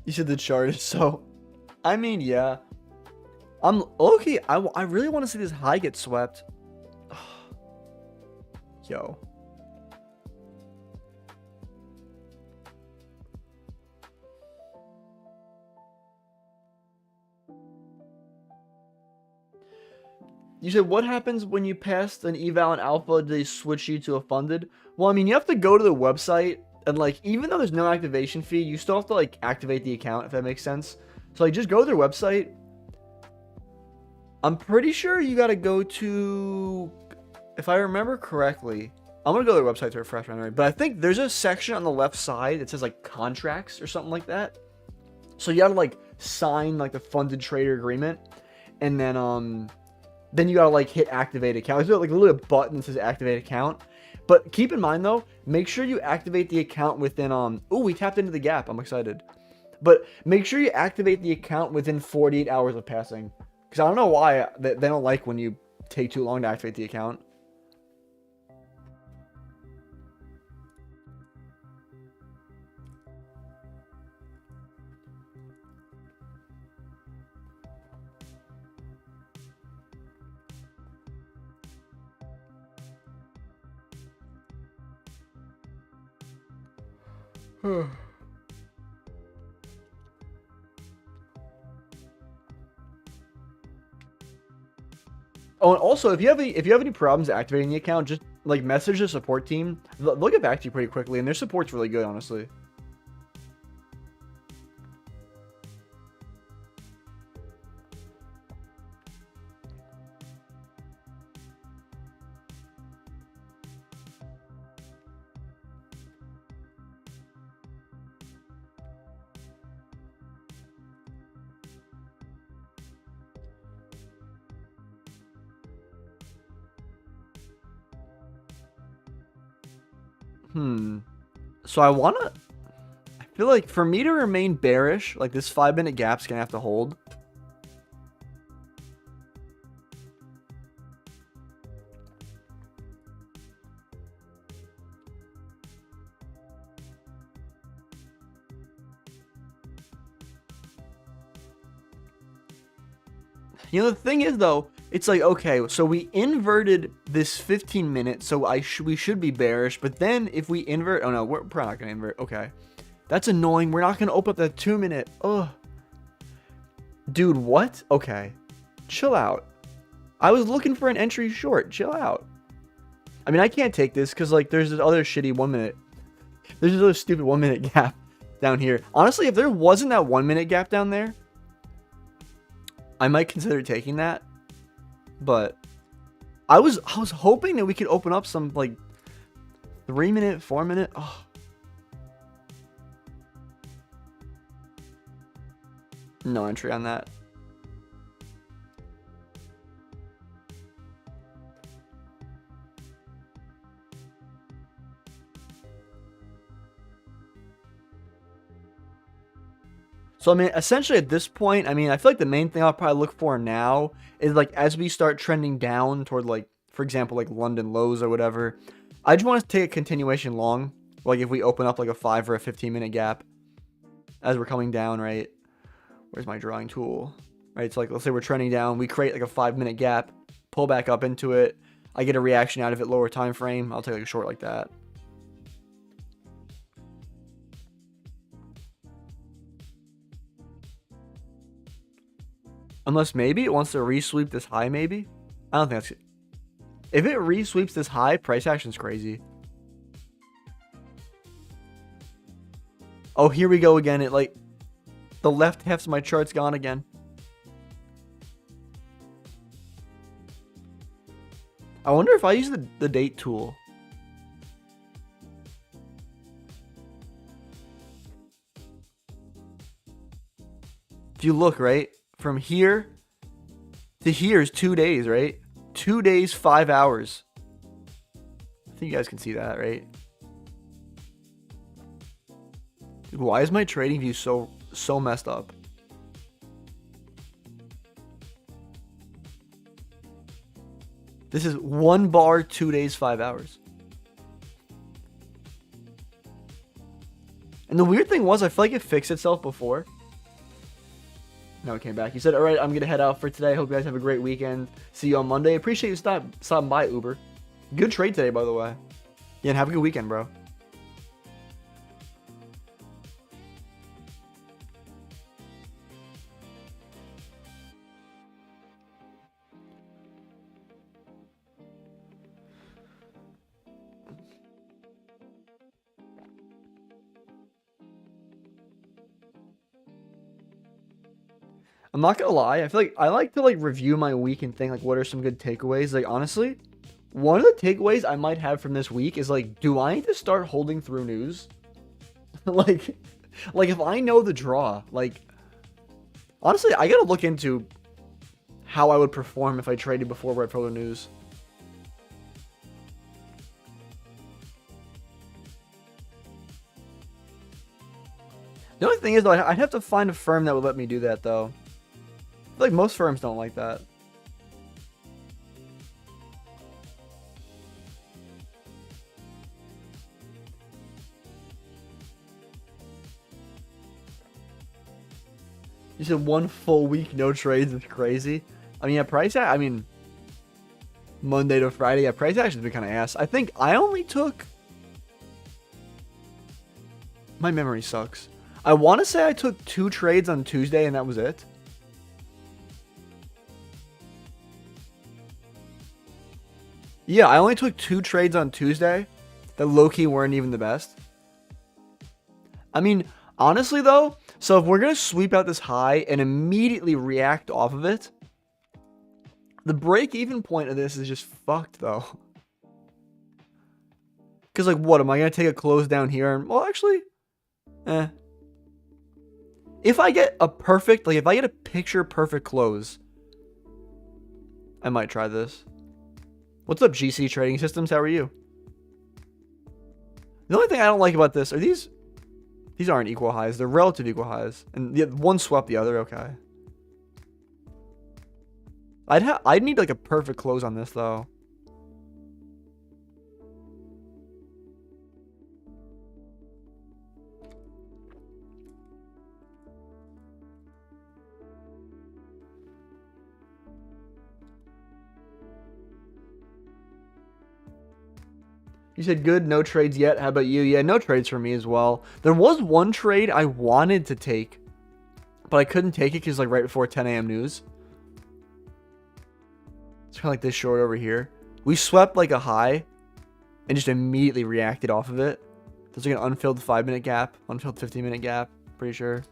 You said the chart is so... I mean, yeah. I'm... Okay, I really want to see this high get swept. Yo. You said, what happens when you passed an eval and alpha? Do they switch you to a funded? Well, I mean, you have to go to the website, and like, even though there's no activation fee, you still have to like activate the account, if that makes sense. So like, just go to their website. I'm pretty sure you got to go to, if I remember correctly, I'm gonna go to their website to refresh my memory, but I think there's a section on the left side that says like contracts or something like that. So you gotta like sign like the funded trader agreement, and then you gotta like hit activate account. There's like a little button that says activate account. But keep in mind though, make sure you activate the account within oh, we tapped into the gap. I'm excited. But make sure you activate the account within 48 hours of passing. Because I don't know why they don't like when you take too long to activate the account. Oh, and also, if you have any problems activating the account, just like message the support team. They'll get back to you pretty quickly, and their support's really good, honestly. So I feel like for me to remain bearish, like this 5-minute gap's gonna have to hold. You know, the thing is though, it's like, okay, so we inverted this 15-minute, so we should be bearish, but then if we invert, oh no, we're probably not gonna invert. Okay, that's annoying. We're not gonna open up that 2-minute. Ugh, dude, what? Okay, chill out. I was looking for an entry short. Chill out. I mean, I can't take this because like there's this other shitty 1-minute. There's this other stupid 1-minute gap down here. Honestly, if there wasn't that 1-minute gap down there, I might consider taking that. But I was hoping that we could open up some like 3-minute, 4-minute. Oh. No entry on that. So, I mean, essentially at this point, I mean, I feel like the main thing I'll probably look for now is like as we start trending down toward like, for example, like London lows or whatever, I just want to take a continuation long. Like if we open up like a 5 or a 15-minute gap as we're coming down, right? Where's my drawing tool? Right, so like let's say we're trending down, we create like a 5-minute gap, pull back up into it, I get a reaction out of it, lower time frame, I'll take like a short like that. Unless maybe it wants to resweep this high, maybe? I don't think that's... If it resweeps this high, price action's crazy. Oh, here we go again. It like... The left half of my chart's gone again. I wonder if I use the date tool. if you look, right, from here to here is 2 days, right? 2 days, 5 hours. I think you guys can see that, right? Dude, why is my trading view so messed up? This is 1 bar, 2 days, 5 hours. And the weird thing was, I feel like it fixed itself before. No, it came back. He said, all right, I'm going to head out for today. Hope you guys have a great weekend. See you on Monday. Appreciate you stopping by, Uber. Good trade today, by the way. Yeah, and have a good weekend, bro. I'm not gonna lie. I feel like I like to like review my week and think like what are some good takeaways. Like honestly, one of the takeaways I might have from this week is like, do I need to start holding through news? like, like if I know the draw, like honestly, I gotta look into how I would perform if I traded before Red Pro news. The only thing is though, I'd have to find a firm that would let me do that though. I feel like most firms don't like that. You said 1 full week, no trades is crazy. I mean, yeah, I mean, Monday to Friday, yeah, price action's been kind of ass. I think I only took... My memory sucks. I want to say I took 2 trades on Tuesday and that was it. Yeah, I only took 2 trades on Tuesday that low-key weren't even the best. I mean, honestly though, so if we're going to sweep out this high and immediately react off of it, the break-even point of this is just fucked though. Because like, what, am I going to take a close down here? And, well, actually, if I get a perfect, like if I get a picture perfect close, I might try this. What's up, GC Trading Systems? How are you? The only thing I don't like about this are these aren't equal highs. They're relative equal highs. And the one swept the other. Okay. I'd need like a perfect close on this though. You said good, no trades yet. How about you? Yeah, no trades for me as well. There was one trade I wanted to take, but I couldn't take it because like right before 10 a.m. news. It's kind of like this short over here. We swept like a high and just immediately reacted off of it. There's like an unfilled 5-minute gap, unfilled 15-minute gap, pretty sure.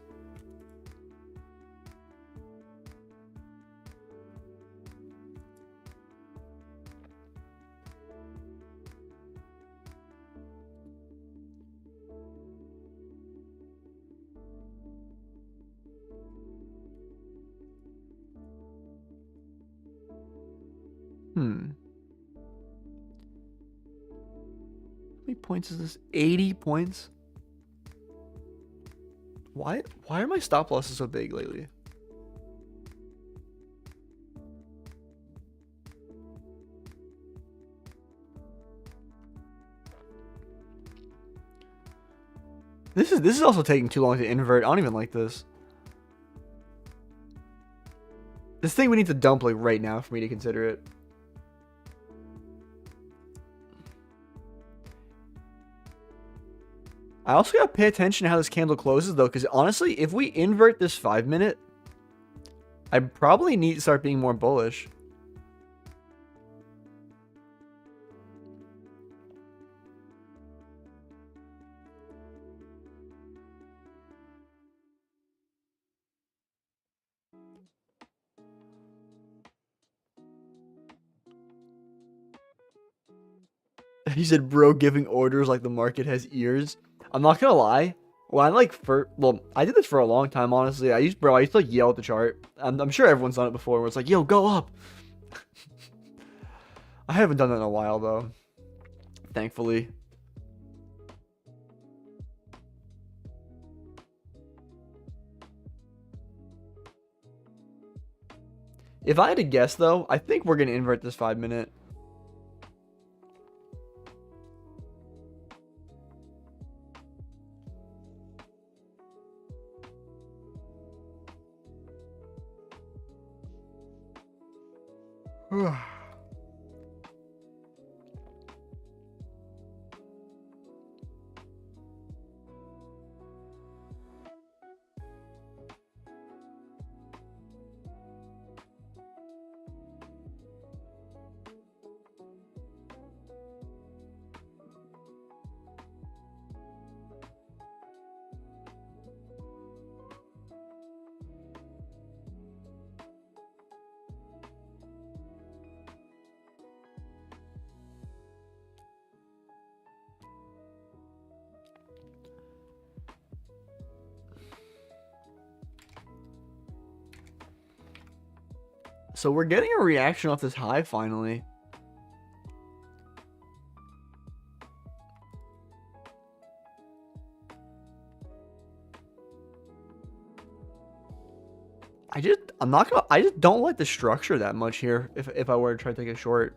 How many points is this? 80 points? Why are my stop losses so big lately? This is also taking too long to invert. I don't even like this. This thing we need to dump like right now for me to consider it. I also gotta pay attention to how this candle closes though, because honestly, if we invert this 5-minute, I probably need to start being more bullish. He said, bro, giving orders like the market has ears. I'm not gonna lie. Well, I did this for a long time, honestly. I used to like yell at the chart. I'm sure everyone's done it before where it's like, yo, go up. I haven't done that in a while though, thankfully. If I had to guess though, I think we're gonna invert this 5-minute. So we're getting a reaction off this high finally. I just don't like the structure that much here if I were to try to take a short.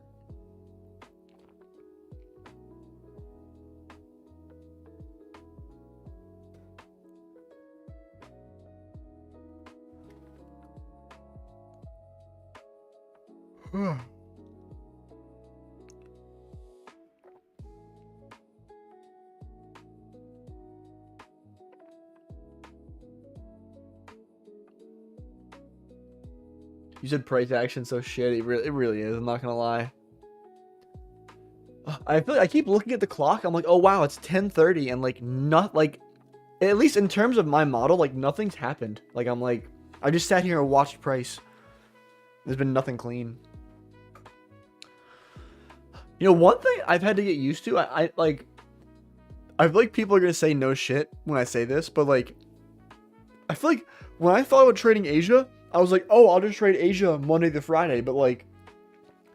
You said price action so shit. It really is. I'm not gonna lie. I feel like I keep looking at the clock. I'm like, oh wow, it's 10:30, and like not like, at least in terms of my model, like nothing's happened. Like I'm like, I just sat here and watched price. There's been nothing clean. You know, one thing I've had to get used to. I feel like people are gonna say no shit when I say this, but like, I feel like when I thought about trading Asia, I was like, oh, I'll just trade Asia Monday to Friday. But like,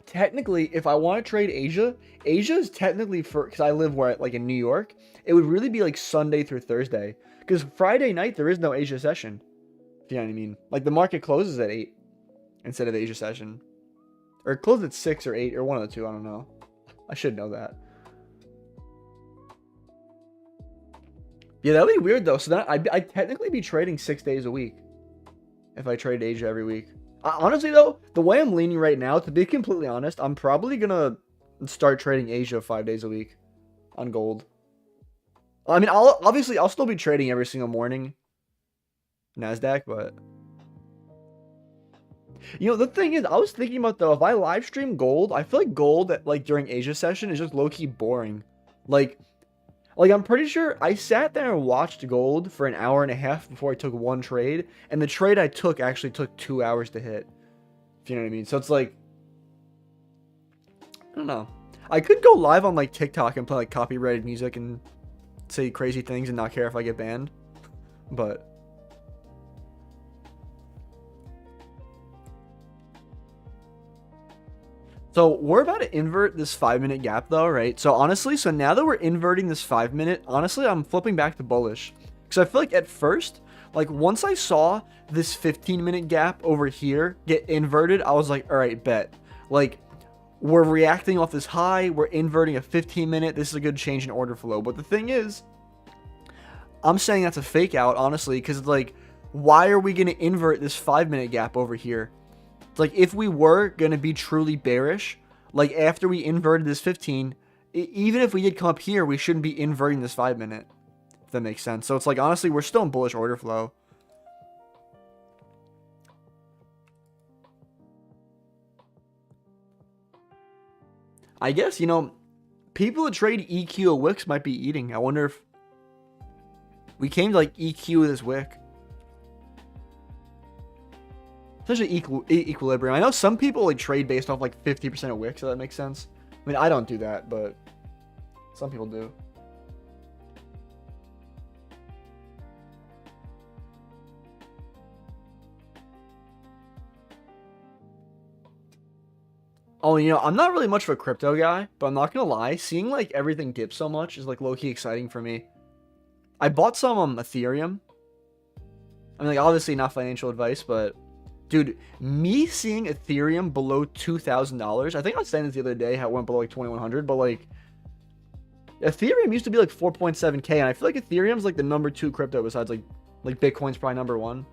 technically, if I want to trade Asia, Asia is technically because I live like in New York, it would really be like Sunday through Thursday. Because Friday night, there is no Asia session. If you know what I mean. Like the market closes at 8 instead of Asia session. Or it closes at 6 or 8 or one of the two. I don't know. I should know that. Yeah, that would be weird though. So that I'd technically be trading 6 days a week if I trade Asia every week. Honestly though, the way I'm leaning right now, to be completely honest, I'm probably gonna start trading Asia 5 days a week on gold. I mean, I'll still be trading every single morning Nasdaq, but you know, the thing is, I was thinking about though, if I live stream gold, I feel like gold like during Asia session is just low-key boring. Like I'm pretty sure I sat there and watched gold for an hour and a half before I took one trade, and the trade I took actually took 2 hours to hit. If you know what I mean. So it's like, I don't know. I could go live on like TikTok and play like copyrighted music and say crazy things and not care if I get banned, but so we're about to invert this 5-minute gap though, right? So honestly, so now that we're inverting this 5-minute, honestly, I'm flipping back to bullish. Because I feel like at first, like once I saw this 15-minute gap over here get inverted, I was like, all right, bet. Like we're reacting off this high, we're inverting a 15-minute, this is a good change in order flow. But the thing is, I'm saying that's a fake out, honestly, because it's like, why are we going to invert this 5-minute gap over here? Like if we were going to be truly bearish, like after we inverted this 15, even if we did come up here, we shouldn't be inverting this 5-minute, if that makes sense. So it's like, honestly, we're still in bullish order flow. I guess, you know, people that trade EQ of wicks might be eating. I wonder if we came to like EQ this wick. Especially equilibrium. I know some people like trade based off like 50% of wick, so that makes sense. I mean, I don't do that, but some people do. Oh, I'm not really much of a crypto guy, but I'm not gonna lie, seeing like everything dip so much is like low-key exciting for me. I bought some Ethereum. I mean, like obviously not financial advice, but dude, me seeing Ethereum below $2,000, I think I was saying this the other day how it went below like 2,100, but like Ethereum used to be like 4.7K, and I feel like Ethereum's like the number 2 crypto besides like Bitcoin's probably number 1.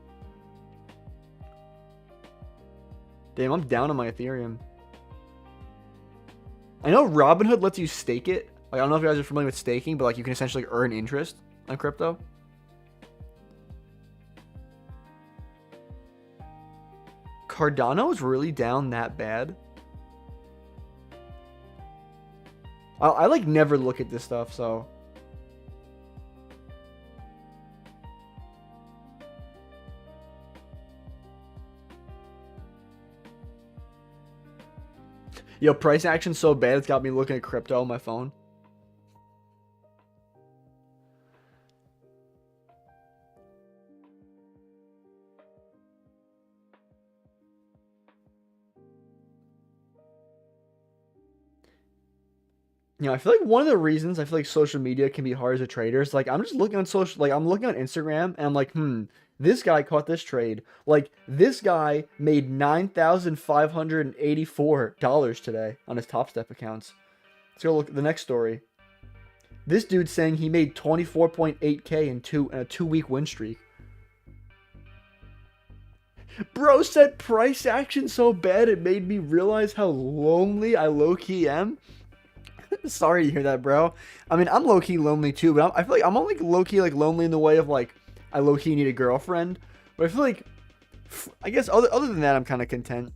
Damn, I'm down on my Ethereum. I know Robinhood lets you stake it. Like, I don't know if you guys are familiar with staking, but like you can essentially earn interest on crypto. Cardano is really down that bad. I like never look at this stuff, so. Yo, price action's so bad, it's got me looking at crypto on my phone. I feel like one of the reasons I feel like social media can be hard as a trader is like I'm just looking on social, like I'm looking on Instagram and I'm like, this guy caught this trade. Like this guy made $9,584 today on his Top Step accounts. Let's go look at the next story. This dude's saying he made 24.8K in a 2-week win streak. Bro said price action so bad it made me realize how lonely I low-key am. Sorry to hear that, bro. I mean, I'm low-key lonely too, but I feel like I'm only low-key like lonely in the way of like I low-key need a girlfriend. But I feel like, I guess other than that, I'm kind of content.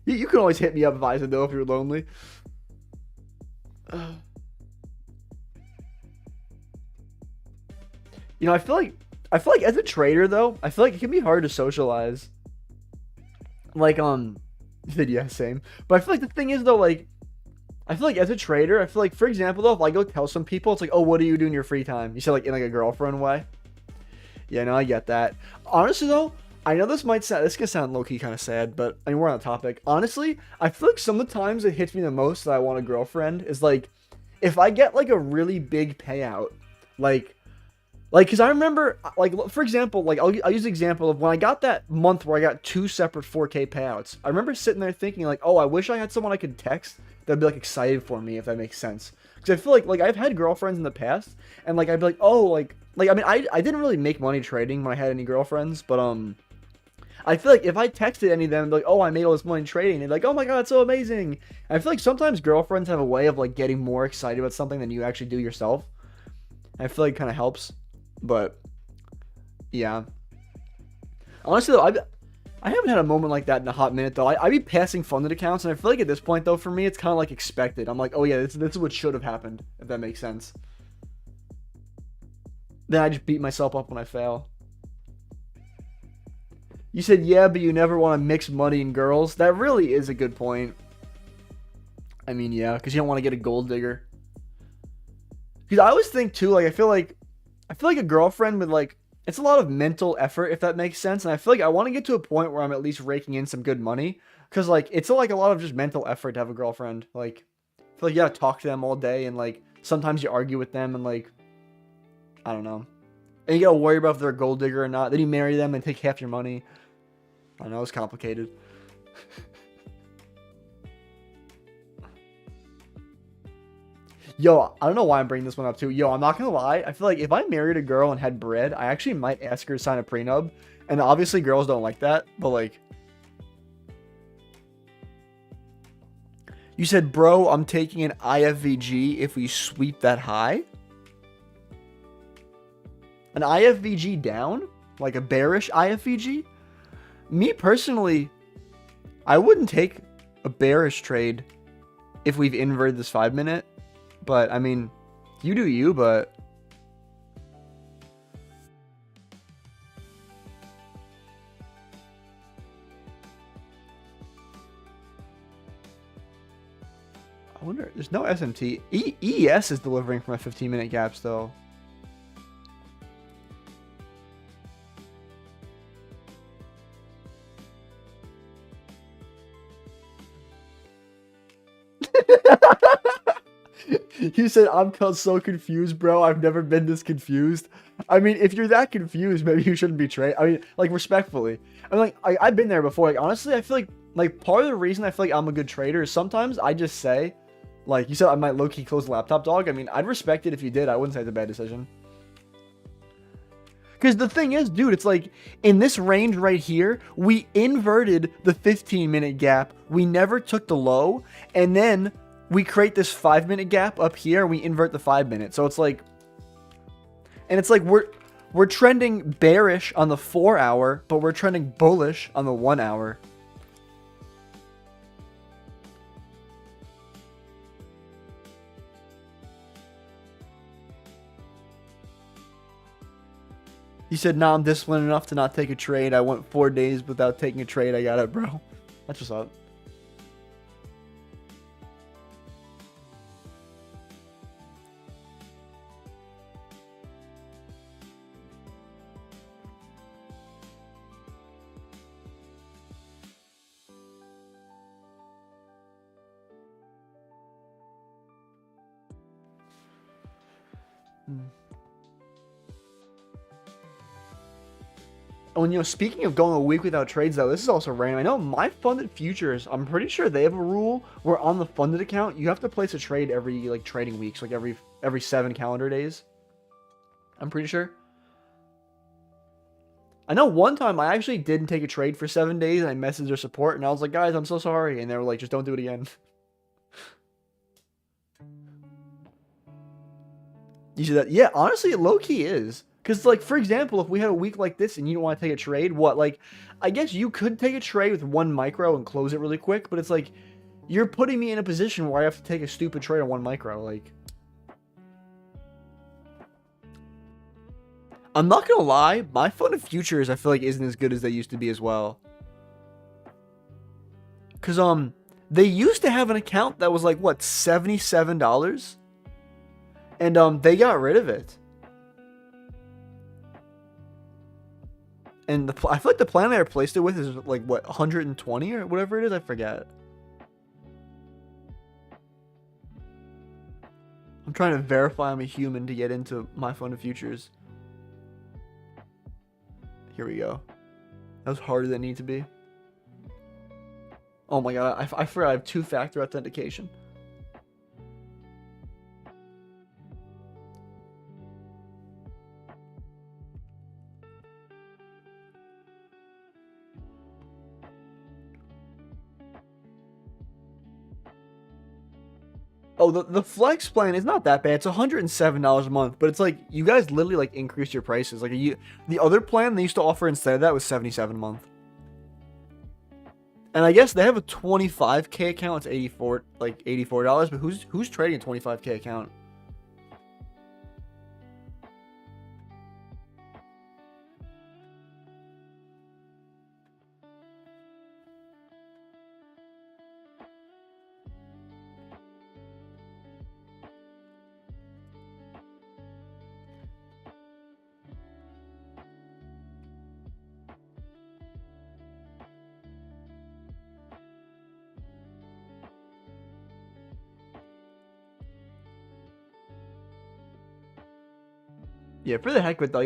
You can always hit me up, Visa, though, if you're lonely. I feel like as a trader though, I feel like it can be hard to socialize. Like you said yeah, same. But I feel like the thing is though, like I feel like as a trader, I feel like, for example, though, if I go tell some people, it's like, oh, what do you do in your free time? You said like in like a girlfriend way. Yeah, no, I get that. Honestly, though, I know this can sound low-key kind of sad, but I mean, we're on the topic. Honestly, I feel like some of the times it hits me the most that I want a girlfriend is like, if I get like a really big payout, like, because I remember, like, for example, like, I'll use the example of when I got that month where I got 2 separate 4K payouts. I remember sitting there thinking, like, oh, I wish I had someone I could text that'd be, like, excited for me, if that makes sense. Because I feel like, I've had girlfriends in the past, and, like, I'd be like, oh, like, I mean, I didn't really make money trading when I had any girlfriends, but, I feel like if I texted any of them, like, oh, I made all this money trading, they'd be like, oh my god, it's so amazing. And I feel like sometimes girlfriends have a way of, like, getting more excited about something than you actually do yourself. And I feel like it kind of helps. But yeah, honestly though, I haven't had a moment like that in a hot minute though. I be passing funded accounts, and I feel like at this point though, for me, it's kind of like expected. I'm like, oh yeah, this is what should have happened, if that makes sense. Then I just beat myself up when I fail. You said yeah, but you never want to mix money and girls. That really is a good point. I mean, yeah, because you don't want to get a gold digger. Because I always think too, like I feel like a girlfriend with like, it's a lot of mental effort, if that makes sense. And I feel like I want to get to a point where I'm at least raking in some good money. Because like, it's like a lot of just mental effort to have a girlfriend. Like, I feel like you gotta talk to them all day. And like, sometimes you argue with them and like, I don't know. And you gotta worry about if they're a gold digger or not. Then you marry them and take half your money. I know, it's complicated. Yo, I don't know why I'm bringing this one up too. Yo, I'm not gonna lie. I feel like if I married a girl and had bread, I actually might ask her to sign a prenup. And obviously girls don't like that, but like... You said, bro, I'm taking an IFVG if we sweep that high? An IFVG down? Like a bearish IFVG? Me personally, I wouldn't take a bearish trade if we've inverted this 5-minute. But, I mean, you do you, but... I wonder, there's no SMT. ES is delivering from a 15-minute gap still. You said I'm so confused, bro. I've never been this confused. I mean, if you're that confused, maybe you shouldn't be trade. I mean, like respectfully. I mean, like I've been there before. Like honestly, I feel like part of the reason I feel like I'm a good trader is sometimes I just say, like you said, I might low key close the laptop, dog. I mean, I'd respect it if you did. I wouldn't say it's a bad decision. Because the thing is, dude, it's like in this range right here, we inverted the 15-minute gap. We never took the low, and then we create this 5-minute gap up here. And we invert the 5-minute. So it's like, and it's like we're trending bearish on the 4-hour, but we're trending bullish on the 1-hour. You said, nah, I'm disciplined enough to not take a trade. I went 4 days without taking a trade. I got it, bro. That's what's up. Oh, and speaking of going a week without trades, though, this is also random. I know my funded futures, I'm pretty sure they have a rule where on the funded account, you have to place a trade every, like, trading weeks, like every 7 calendar days. I'm pretty sure. I know one time I actually didn't take a trade for 7 days, and I messaged their support, and I was like, guys, I'm so sorry. And they were like, just don't do it again. You said that? Yeah, honestly, it low-key is. Because, like, for example, if we had a week like this and you don't want to take a trade, what? Like, I guess you could take a trade with 1 micro and close it really quick, but it's like, you're putting me in a position where I have to take a stupid trade on 1 micro. Like, I'm not going to lie, my funded futures, I feel like, isn't as good as they used to be as well. Because, they used to have an account that was like, what, $77? And, they got rid of it. And I feel like the plan I replaced it with is like, what, 120 or whatever it is? I forget. I'm trying to verify I'm a human to get into my funded futures. Here we go. That was harder than it needed to be. Oh my god, I forgot I have 2-factor authentication. Oh, the flex plan is not that bad. It's $107 a month, but it's like you guys literally like increased your prices. Like the other plan they used to offer instead of that was $77 a month. And I guess they have a 25K account. It's $84, but who's trading a 25K account? Yeah, for the heck of it, though,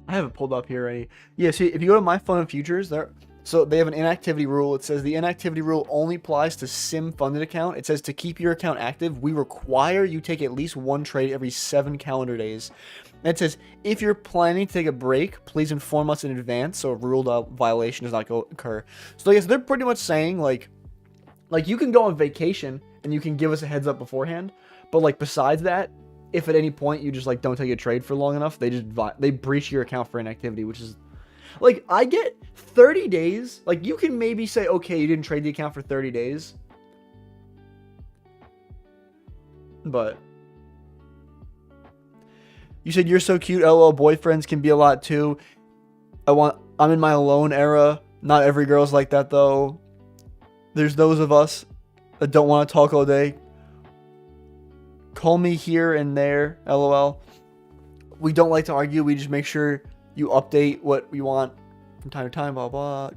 I have it pulled up here already. Yeah, see, if you go to my funded futures, so they have an inactivity rule. It says the inactivity rule only applies to sim funded account. It says to keep your account active, we require you take at least 1 trade every 7 calendar days. And it says if you're planning to take a break, please inform us in advance so a ruled out violation does not occur. So I guess they're pretty much saying like you can go on vacation and you can give us a heads up beforehand, but like besides that, if at any point you just like don't take a trade for long enough, they breach your account for inactivity, which is like, I get 30 days. Like, you can maybe say, okay, you didn't trade the account for 30 days. But you said you're so cute. LOL, boyfriends can be a lot too. I'm in my alone era. Not every girl's like that though. There's those of us that don't want to talk all day. Call me here and there. LOL. We don't like to argue. We just make sure you update what we want from time to time. Blah blah.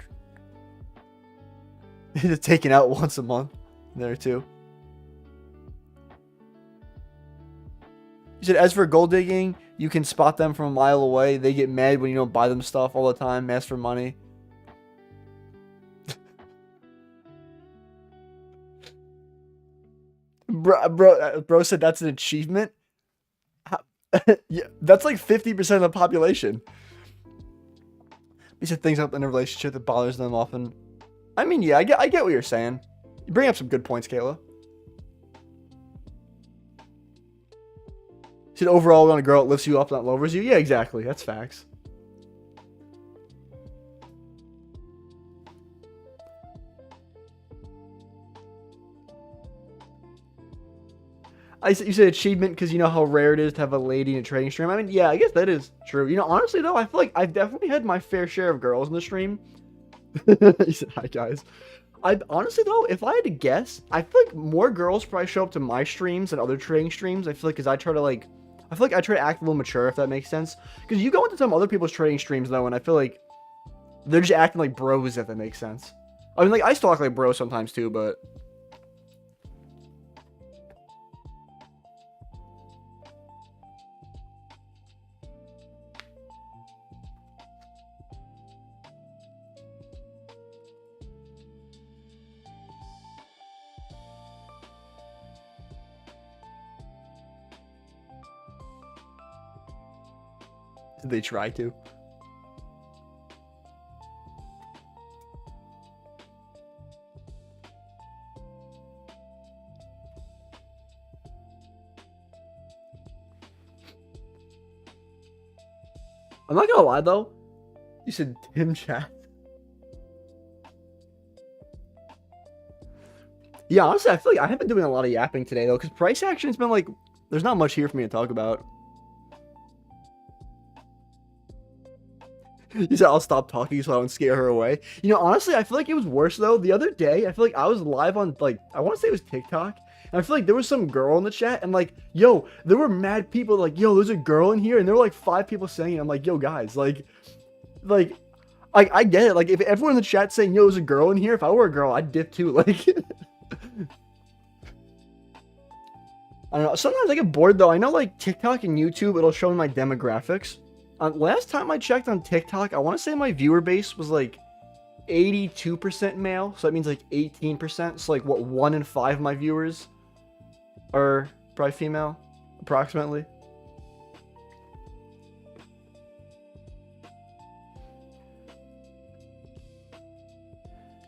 Just taken out once a month there too. You said, as for gold digging, you can spot them from a mile away. They get mad when you don't buy them stuff all the time. Ask for money. Bro said that's an achievement. Yeah, that's like 50% of the population. He said things up in a relationship that bothers them often. I mean, yeah, I get what you're saying. You bring up some good points, Kayla. He said overall, when a girl lifts you up, not lowers you. Yeah, exactly. That's facts. You said achievement because you know how rare it is to have a lady in a trading stream. I mean, yeah, I guess that is true. You know, honestly though, I feel like I've definitely had my fair share of girls in the stream. He said, "Hi guys." I honestly though, if I had to guess, I feel like more girls probably show up to my streams than other trading streams. I feel like because I feel like I try to act a little mature, if that makes sense. Because you go into some other people's trading streams though, and I feel like they're just acting like bros, if that makes sense. I mean, like I still act like bros sometimes too, but. They try to. I'm not gonna lie though. You said Tim chat. Yeah, honestly, I feel like I have been doing a lot of yapping today though, because price action's been like, there's not much here for me to talk about. You said I'll stop talking so I don't scare her away. You know, honestly, I feel like it was worse though. The other day, I feel like I was live on like, I want to say it was TikTok. And I feel like there was some girl in the chat and like, yo, there were mad people like, yo, there's a girl in here. And there were like 5 people saying it. I'm like, yo, guys, like, I get it. Like, if everyone in the chat saying, yo, there's a girl in here, if I were a girl, I'd dip too. Like, I don't know. Sometimes I get bored though. I know like TikTok and YouTube, it'll show me my demographics. Last time I checked on TikTok, I want to say my viewer base was like 82% male. So that means like 18%. So like what, 1 in 5 of my viewers are probably female, approximately.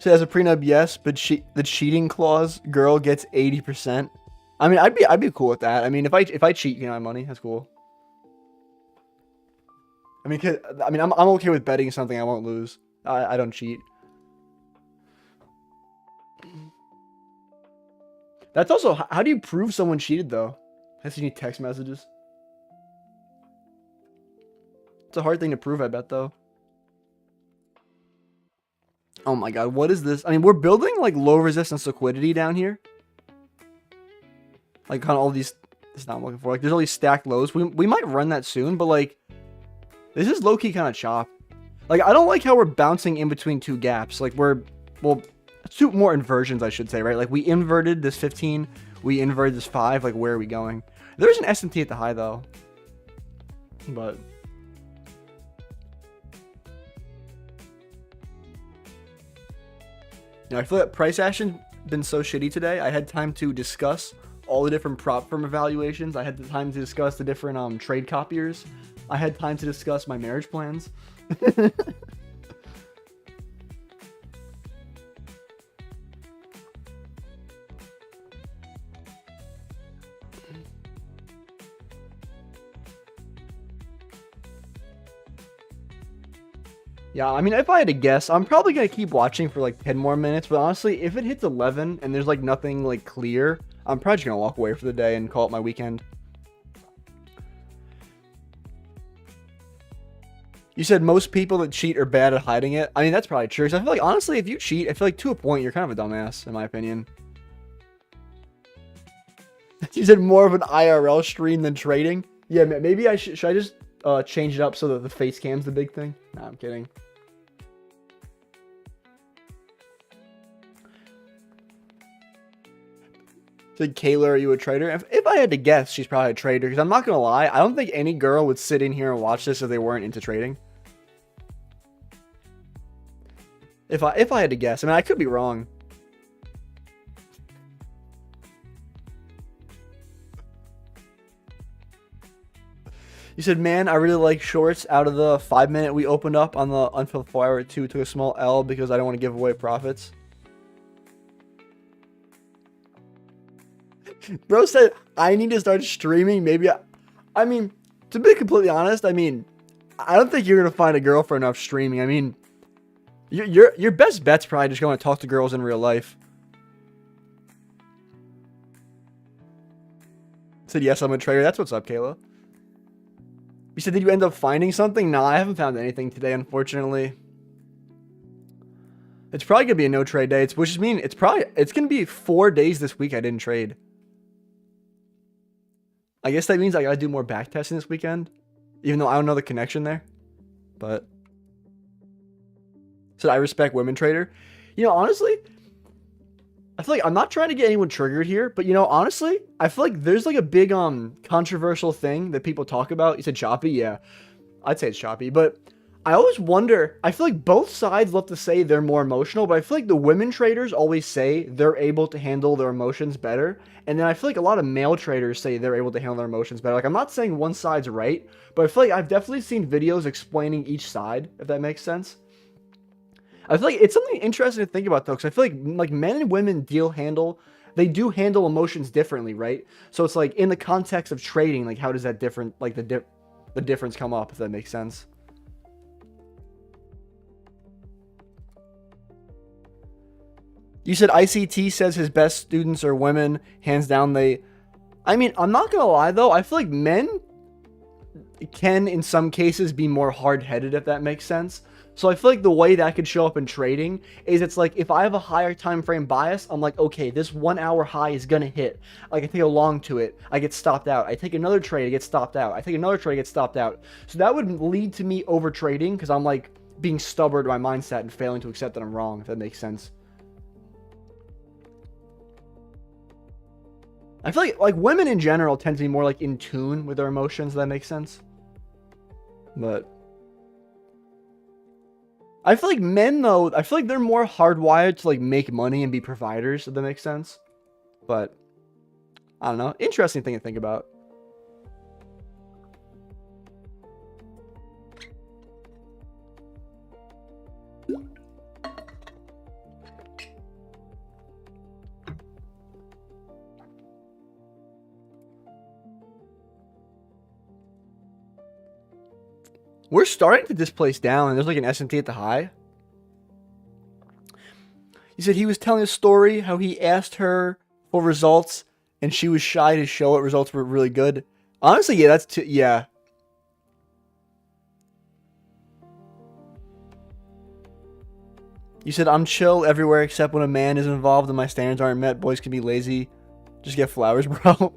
So as a prenup, yes, but the cheating clause, girl gets 80%. I mean, I'd be cool with that. I mean, if I cheat, you can have my money. That's cool. I mean, I'm okay with betting something I won't lose. I don't cheat. That's also, how do you prove someone cheated though? Has you need text messages? It's a hard thing to prove, I bet though. Oh my god, what is this? I mean, we're building like low resistance liquidity down here. Like kind of all these, it's not what I'm looking for. Like there's all these stacked lows. We might run that soon, but like, this is low-key kind of chop. Like, I don't like how we're bouncing in between 2 gaps. Like, well, 2 more inversions, I should say, right? Like, we inverted this 15. We inverted this 5. Like, where are we going? There's an S&T at the high, though. But... you know, I feel like price action's been so shitty today. I had time to discuss all the different prop firm evaluations. I had the time to discuss the different trade copiers. I had time to discuss my marriage plans. Yeah, I mean, if I had to guess, I'm probably going to keep watching for like 10 more minutes. But honestly, if it hits 11 and there's like nothing like clear, I'm probably just going to walk away for the day and call it my weekend. You said most people that cheat are bad at hiding it. I mean, that's probably true. So I feel like, honestly, if you cheat, I feel like to a point, you're kind of a dumbass, in my opinion. You said more of an IRL stream than trading. Yeah, maybe I should I just change it up so that the face cam's the big thing? Nah, I'm kidding. Said Kayla, are you a trader? If I had to guess, she's probably a trader. Because I'm not going to lie, I don't think any girl would sit in here and watch this if they weren't into trading. If I had to guess. I mean, I could be wrong. You said, man, I really like shorts. Out of the 5-minute we opened up on the unfilled 4-hour 2, took a small L because I don't want to give away profits. Bro said, I need to start streaming. Maybe I mean, to be completely honest, I mean, I don't think you're going to find a girl for enough streaming. I mean, your best bet's probably just going to talk to girls in real life. Said, yes, I'm a trader. That's what's up, Kayla. You said, did you end up finding something? Nah, I haven't found anything today, unfortunately. It's probably going to be a no trade day, which means it's going to be 4 days this week I didn't trade. I guess that means I got to do more backtesting this weekend, even though I don't know the connection there. But so I respect women trader. You know, honestly, I feel like I'm not trying to get anyone triggered here, but you know, honestly, I feel like there's like a big controversial thing that people talk about. You said choppy, yeah, I'd say it's choppy, but I always wonder. I feel like both sides love to say they're more emotional, but I feel like the women traders always say they're able to handle their emotions better, and then I feel like a lot of male traders say they're able to handle their emotions better. Like, I'm not saying one side's right, but I feel like I've definitely seen videos explaining each side, if that makes sense. I feel like it's something interesting to think about, though, because I feel like men and women they do handle emotions differently, right? So it's like in the context of trading, like how does that different, like the difference come up, if that makes sense? You said ICT says his best students are women, hands down. I mean, I'm not gonna lie though. I feel like men can, in some cases, be more hard-headed, if that makes sense. So I feel like the way that could show up in trading is it's like if I have a higher time frame bias, I'm like, okay, this 1 hour high is gonna hit. Like I take a long to it, I get stopped out. I take another trade, I get stopped out. I take another trade, I get stopped out. So that would lead to me over trading because I'm like being stubborn to my mindset and failing to accept that I'm wrong, if that makes sense. I feel like women in general tend to be more like in tune with their emotions, if that makes sense. But I feel like men, though, I feel like they're more hardwired to like make money and be providers, if that makes sense. But I don't know. Interesting thing to think about. We're starting to displace down, and there's like an S&T at the high. He said he was telling a story how he asked her for results, and she was shy to show it. Results were really good. Honestly, yeah, yeah. You said, I'm chill everywhere except when a man is involved and my standards aren't met. Boys can be lazy. Just get flowers, bro.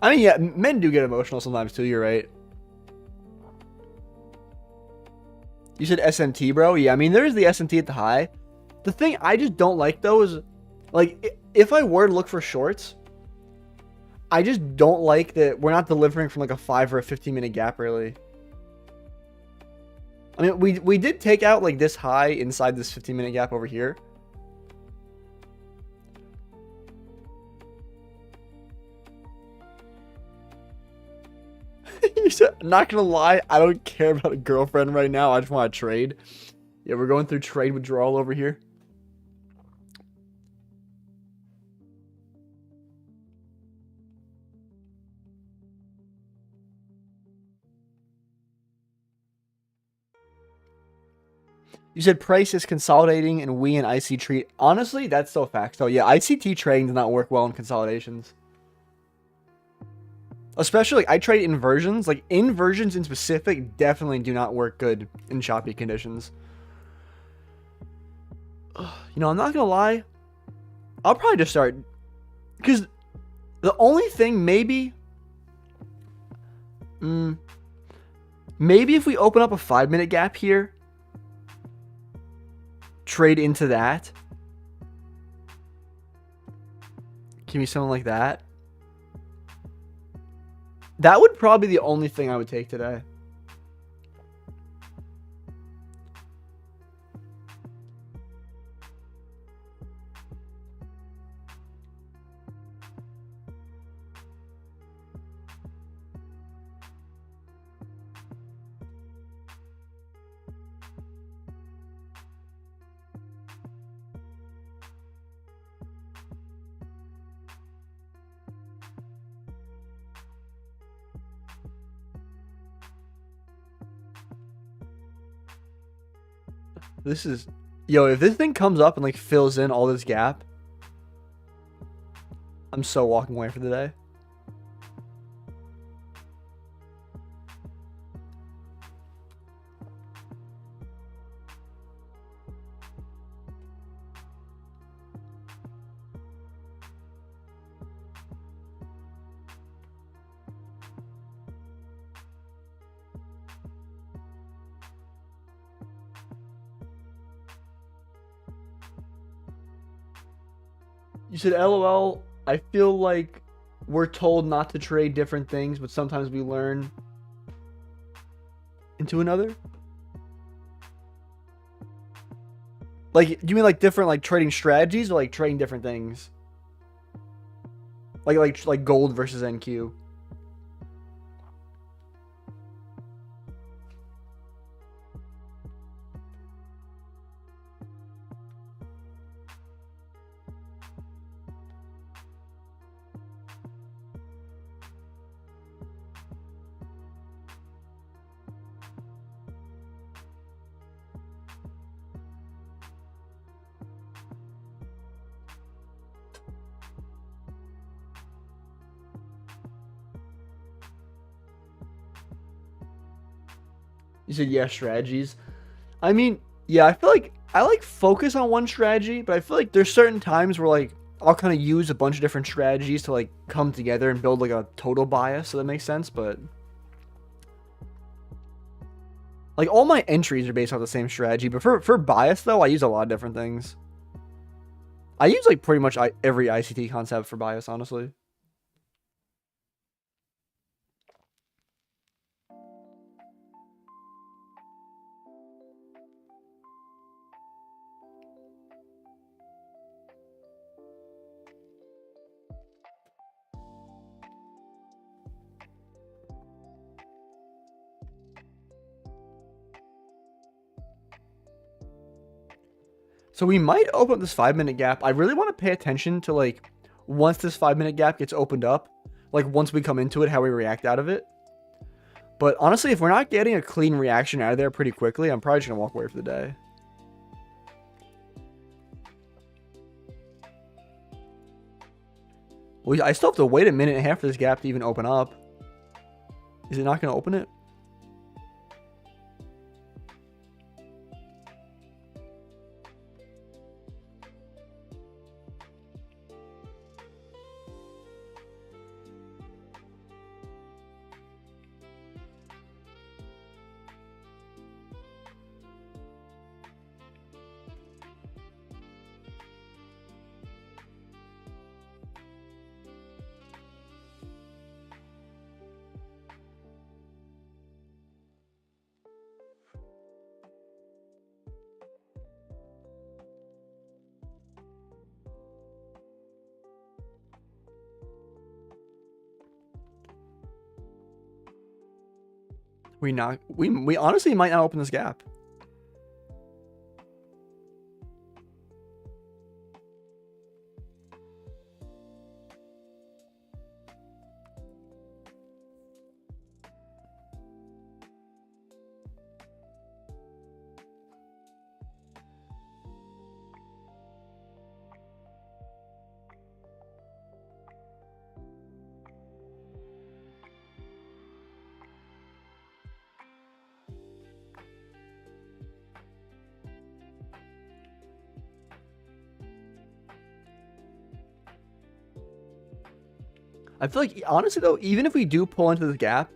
I mean, yeah, men do get emotional sometimes too, you're right. You said SMT, bro? Yeah, I mean, there's the SMT at the high. The thing I just don't like, though, is, like, if I were to look for shorts, I just don't like that we're not delivering from, like, a 5 or a 15-minute gap, really. I mean, we did take out, like, this high inside this 15-minute gap over here. You said, I'm not gonna lie, I don't care about a girlfriend right now. I just want to trade. Yeah, we're going through trade withdrawal over here. You said price is consolidating and we and IC treat. Honestly, that's so facts. So yeah, ICT trading does not work well in consolidations. Especially, I trade inversions. Like, inversions in specific definitely do not work good in choppy conditions. You know, I'm not gonna lie. I'll probably just start. Because the only thing, maybe if we open up a 5-minute gap here, trade into that. Give me something like that. That would probably be the only thing I would take today. This is... Yo, if this thing comes up and like fills in all this gap, I'm so walking away for the day. You said LOL. I feel like we're told not to trade different things, but sometimes we learn into another. Like, do you mean like different like trading strategies or like trading different things? Like gold versus NQ. You said yeah, strategies. I mean, yeah, I feel like I like focus on one strategy, but I feel like there's certain times where like I'll kind of use a bunch of different strategies to like come together and build like a total bias, so that makes sense, but like all my entries are based on the same strategy, but for bias though, I use a lot of different things. I use like pretty much every ICT concept for bias, honestly. So we might open up this 5-minute gap. I really want to pay attention to like once this 5-minute gap gets opened up, like once we come into it, how we react out of it. But honestly, if we're not getting a clean reaction out of there pretty quickly, I'm probably just gonna walk away for the day. Well, I still have to wait a minute and a half for this gap to even open up. Is it not gonna open it? We honestly might not open this gap. I feel like, honestly, though, even if we do pull into this gap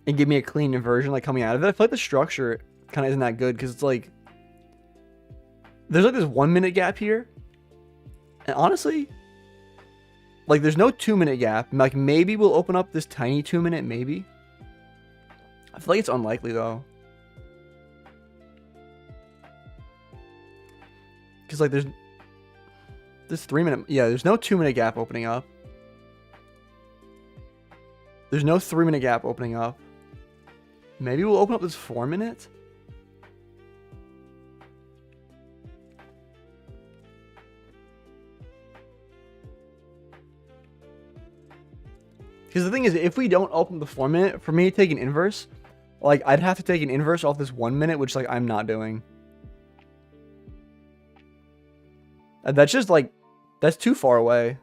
and give me a clean inversion, like, coming out of it, I feel like the structure kind of isn't that good, because it's like, there's like this 1 minute gap here, and honestly, like there's no 2-minute gap. Like maybe we'll open up this tiny 2-minute, maybe. I feel like it's unlikely though. Because like there's this 3-minute, yeah, there's no 2-minute gap opening up. There's no 3-minute gap opening up. Maybe we'll open up this 4-minute. Because the thing is, if we don't open the 4-minute, for me to take an inverse, like I'd have to take an inverse off this 1 minute, which like I'm not doing. That's just like, that's too far away.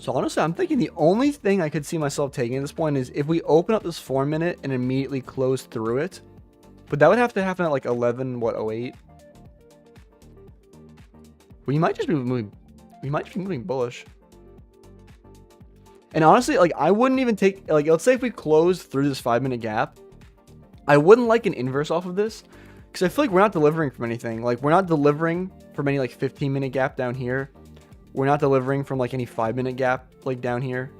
So honestly, I'm thinking the only thing I could see myself taking at this point is if we open up this 4-minute and immediately close through it. But that would have to happen at like 11:08. We might just be moving. We might just be moving bullish. And honestly, like I wouldn't even take, like let's say if we close through this 5-minute gap, I wouldn't like an inverse off of this because I feel like we're not delivering from anything. Like we're not delivering from any like 15-minute gap down here. We're not delivering from like any 5-minute gap like down here.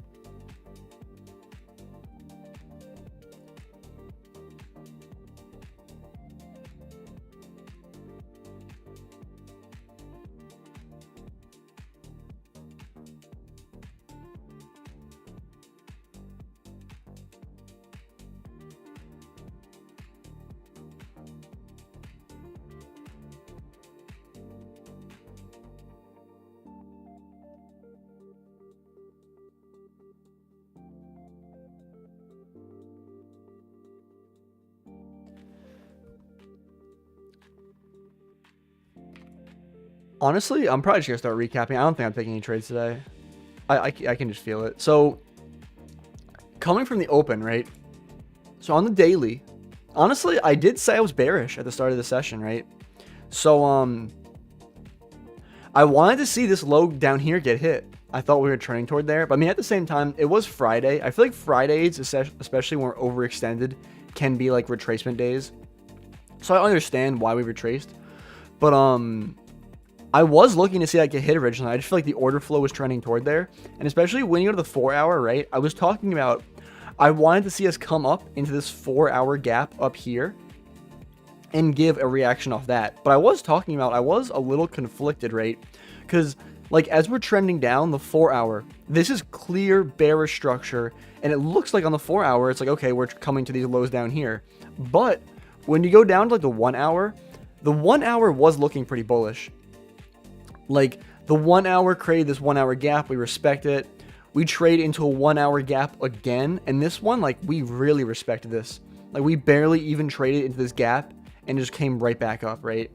Honestly, I'm probably just gonna start recapping. I don't think I'm taking any trades today. I can just feel it. So coming from the open, right? So on the daily, honestly, I did say I was bearish at the start of the session, right? So I wanted to see this low down here get hit. I thought we were trending toward there, but I mean at the same time, it was Friday. I feel like Fridays, especially when we're overextended, can be like retracement days. So I understand why we retraced, but I was looking to see I get hit originally. I just feel like the order flow was trending toward there. And especially when you go to the 4-hour, right? I was talking about, I wanted to see us come up into this 4-hour gap up here and give a reaction off that. But I was talking about, I was a little conflicted, right? Because like as we're trending down the 4-hour, this is clear bearish structure. And it looks like on the 4-hour, it's like, okay, we're coming to these lows down here. But when you go down to like the 1-hour, the 1-hour was looking pretty bullish. Like the 1-hour created this 1-hour gap. We respect it. We trade into a 1-hour gap again. And this one, like we really respected this. Like we barely even traded into this gap and just came right back up, right?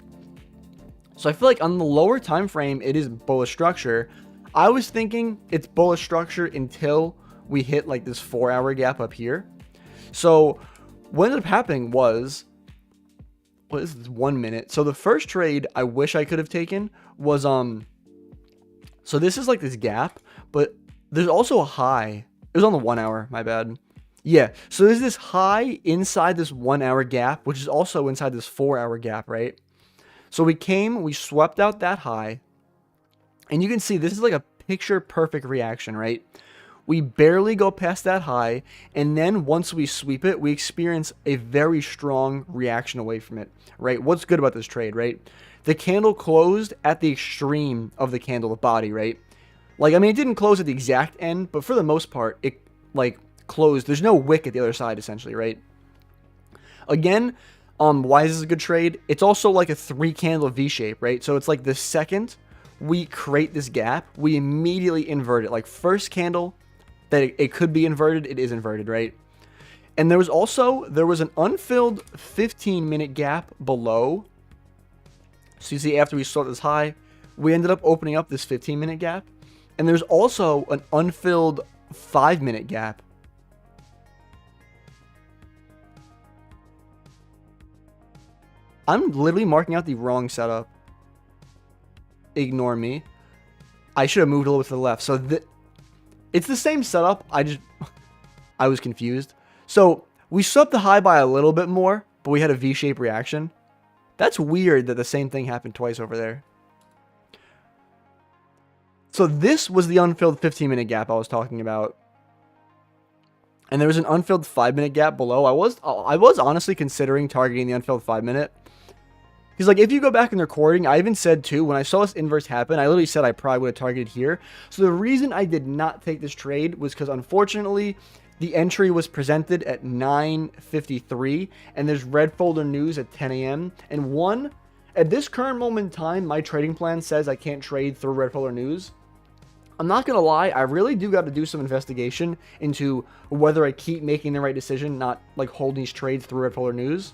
So I feel like on the lower time frame, it is bullish structure. I was thinking it's bullish structure until we hit like this 4-hour gap up here. So what ended up happening was, what is this, 1 minute? So the first trade I wish I could have taken was so this is like this gap, but there's also a high. It was on the 1-hour, my bad. Yeah, so there's this high inside this 1-hour gap, which is also inside this 4-hour gap, right? So we swept out that high, and you can see this is like a picture perfect reaction, right? We barely go past that high, and then once we sweep it, we experience a very strong reaction away from it, right? What's good about this trade, right? The candle closed at the extreme of the candle, the body, right? Like, I mean, it didn't close at the exact end, but for the most part, it, like, closed. There's no wick at the other side, essentially, right? Again, Why is this a good trade? It's also like a 3 candle V shape, right? So it's like the second we create this gap, we immediately invert it. Like first candle that it could be inverted, it is inverted, right? And there was an unfilled 15-minute gap below. So you see, after we saw this high, we ended up opening up this 15-minute gap. And there's also an unfilled 5-minute gap. I'm literally marking out the wrong setup. Ignore me. I should have moved a little bit to the left. So it's the same setup. I was confused. So we swept the high by a little bit more, but we had a V-shaped reaction. That's weird that the same thing happened twice over there. So this was the unfilled 15-minute gap I was talking about. And there was an unfilled 5-minute gap below. I was honestly considering targeting the unfilled 5-minute. Because, like, if you go back in the recording, I even said, too, when I saw this inverse happen, I literally said I probably would have targeted here. So the reason I did not take this trade was because, unfortunately, the entry was presented at 9:53, and there's red folder news at 10 a.m. And at this current moment in time, my trading plan says I can't trade through red folder news. I'm not going to lie, I really do got to do some investigation into whether I keep making the right decision, not, like, holding these trades through red folder news.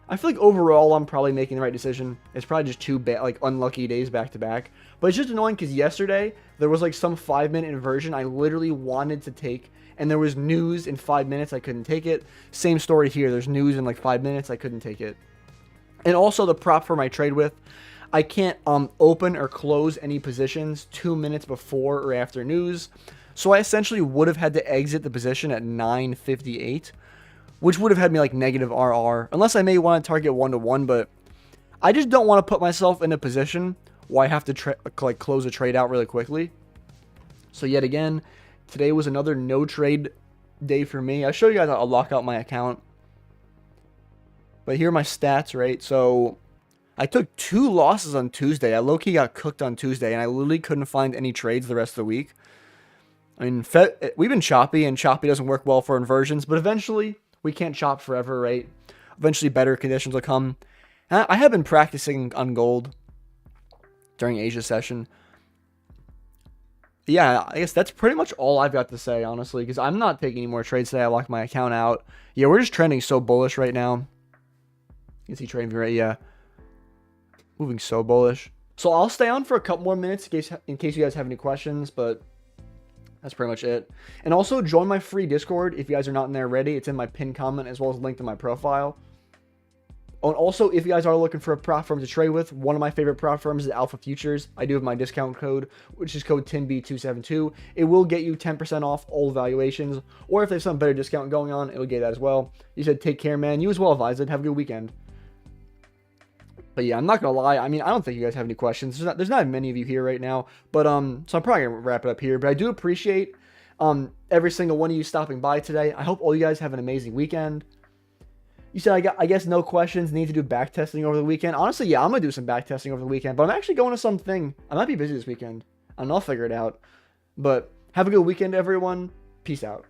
I feel like overall I'm probably making the right decision. It's probably just 2 unlucky days back to back. But it's just annoying because yesterday there was like some 5-minute inversion I literally wanted to take, and there was news in 5 minutes, I couldn't take it. Same story here. There's news in like 5 minutes, I couldn't take it. And also the prop for my trade with, I can't open or close any positions 2 minutes before or after news. So I essentially would have had to exit the position at 9:58. Which would have had me like negative RR, unless I may want to target 1-to-1, but I just don't want to put myself in a position where I have to close a trade out really quickly. So yet again, today was another no trade day for me. I'll show you guys how I'll lock out my account. But here are my stats, right? So I took 2 losses on Tuesday. I low-key got cooked on Tuesday, and I literally couldn't find any trades the rest of the week. I mean, we've been choppy, and choppy doesn't work well for inversions, but eventually we can't chop forever, right? Eventually better conditions will come. And I have been practicing on gold during Asia session. Yeah, I guess that's pretty much all I've got to say, honestly, because I'm not taking any more trades today. I locked my account out. Yeah, we're just trending so bullish right now. You can see trading view, right? Yeah. Moving so bullish. So I'll stay on for a couple more minutes in case you guys have any questions, but that's pretty much it. And also join my free Discord if you guys are not in there already. It's in my pinned comment as well as linked in my profile. Oh, and also, if you guys are looking for a prop firm to trade with, one of my favorite prop firms is Alpha Futures. I do have my discount code, which is code TIMB272. It will get you 10% off all valuations, or if there's some better discount going on, it'll get that as well. You said take care, man. You as well, Vized. Have a good weekend. But yeah, I'm not gonna lie. I mean, I don't think you guys have any questions. There's not many of you here right now. But so I'm probably gonna wrap it up here. But I do appreciate every single one of you stopping by today. I hope all you guys have an amazing weekend. You said I guess no questions. Need to do backtesting over the weekend. Honestly, yeah, I'm gonna do some backtesting over the weekend. But I'm actually going to something. I might be busy this weekend. I'll figure it out. But have a good weekend, everyone. Peace out.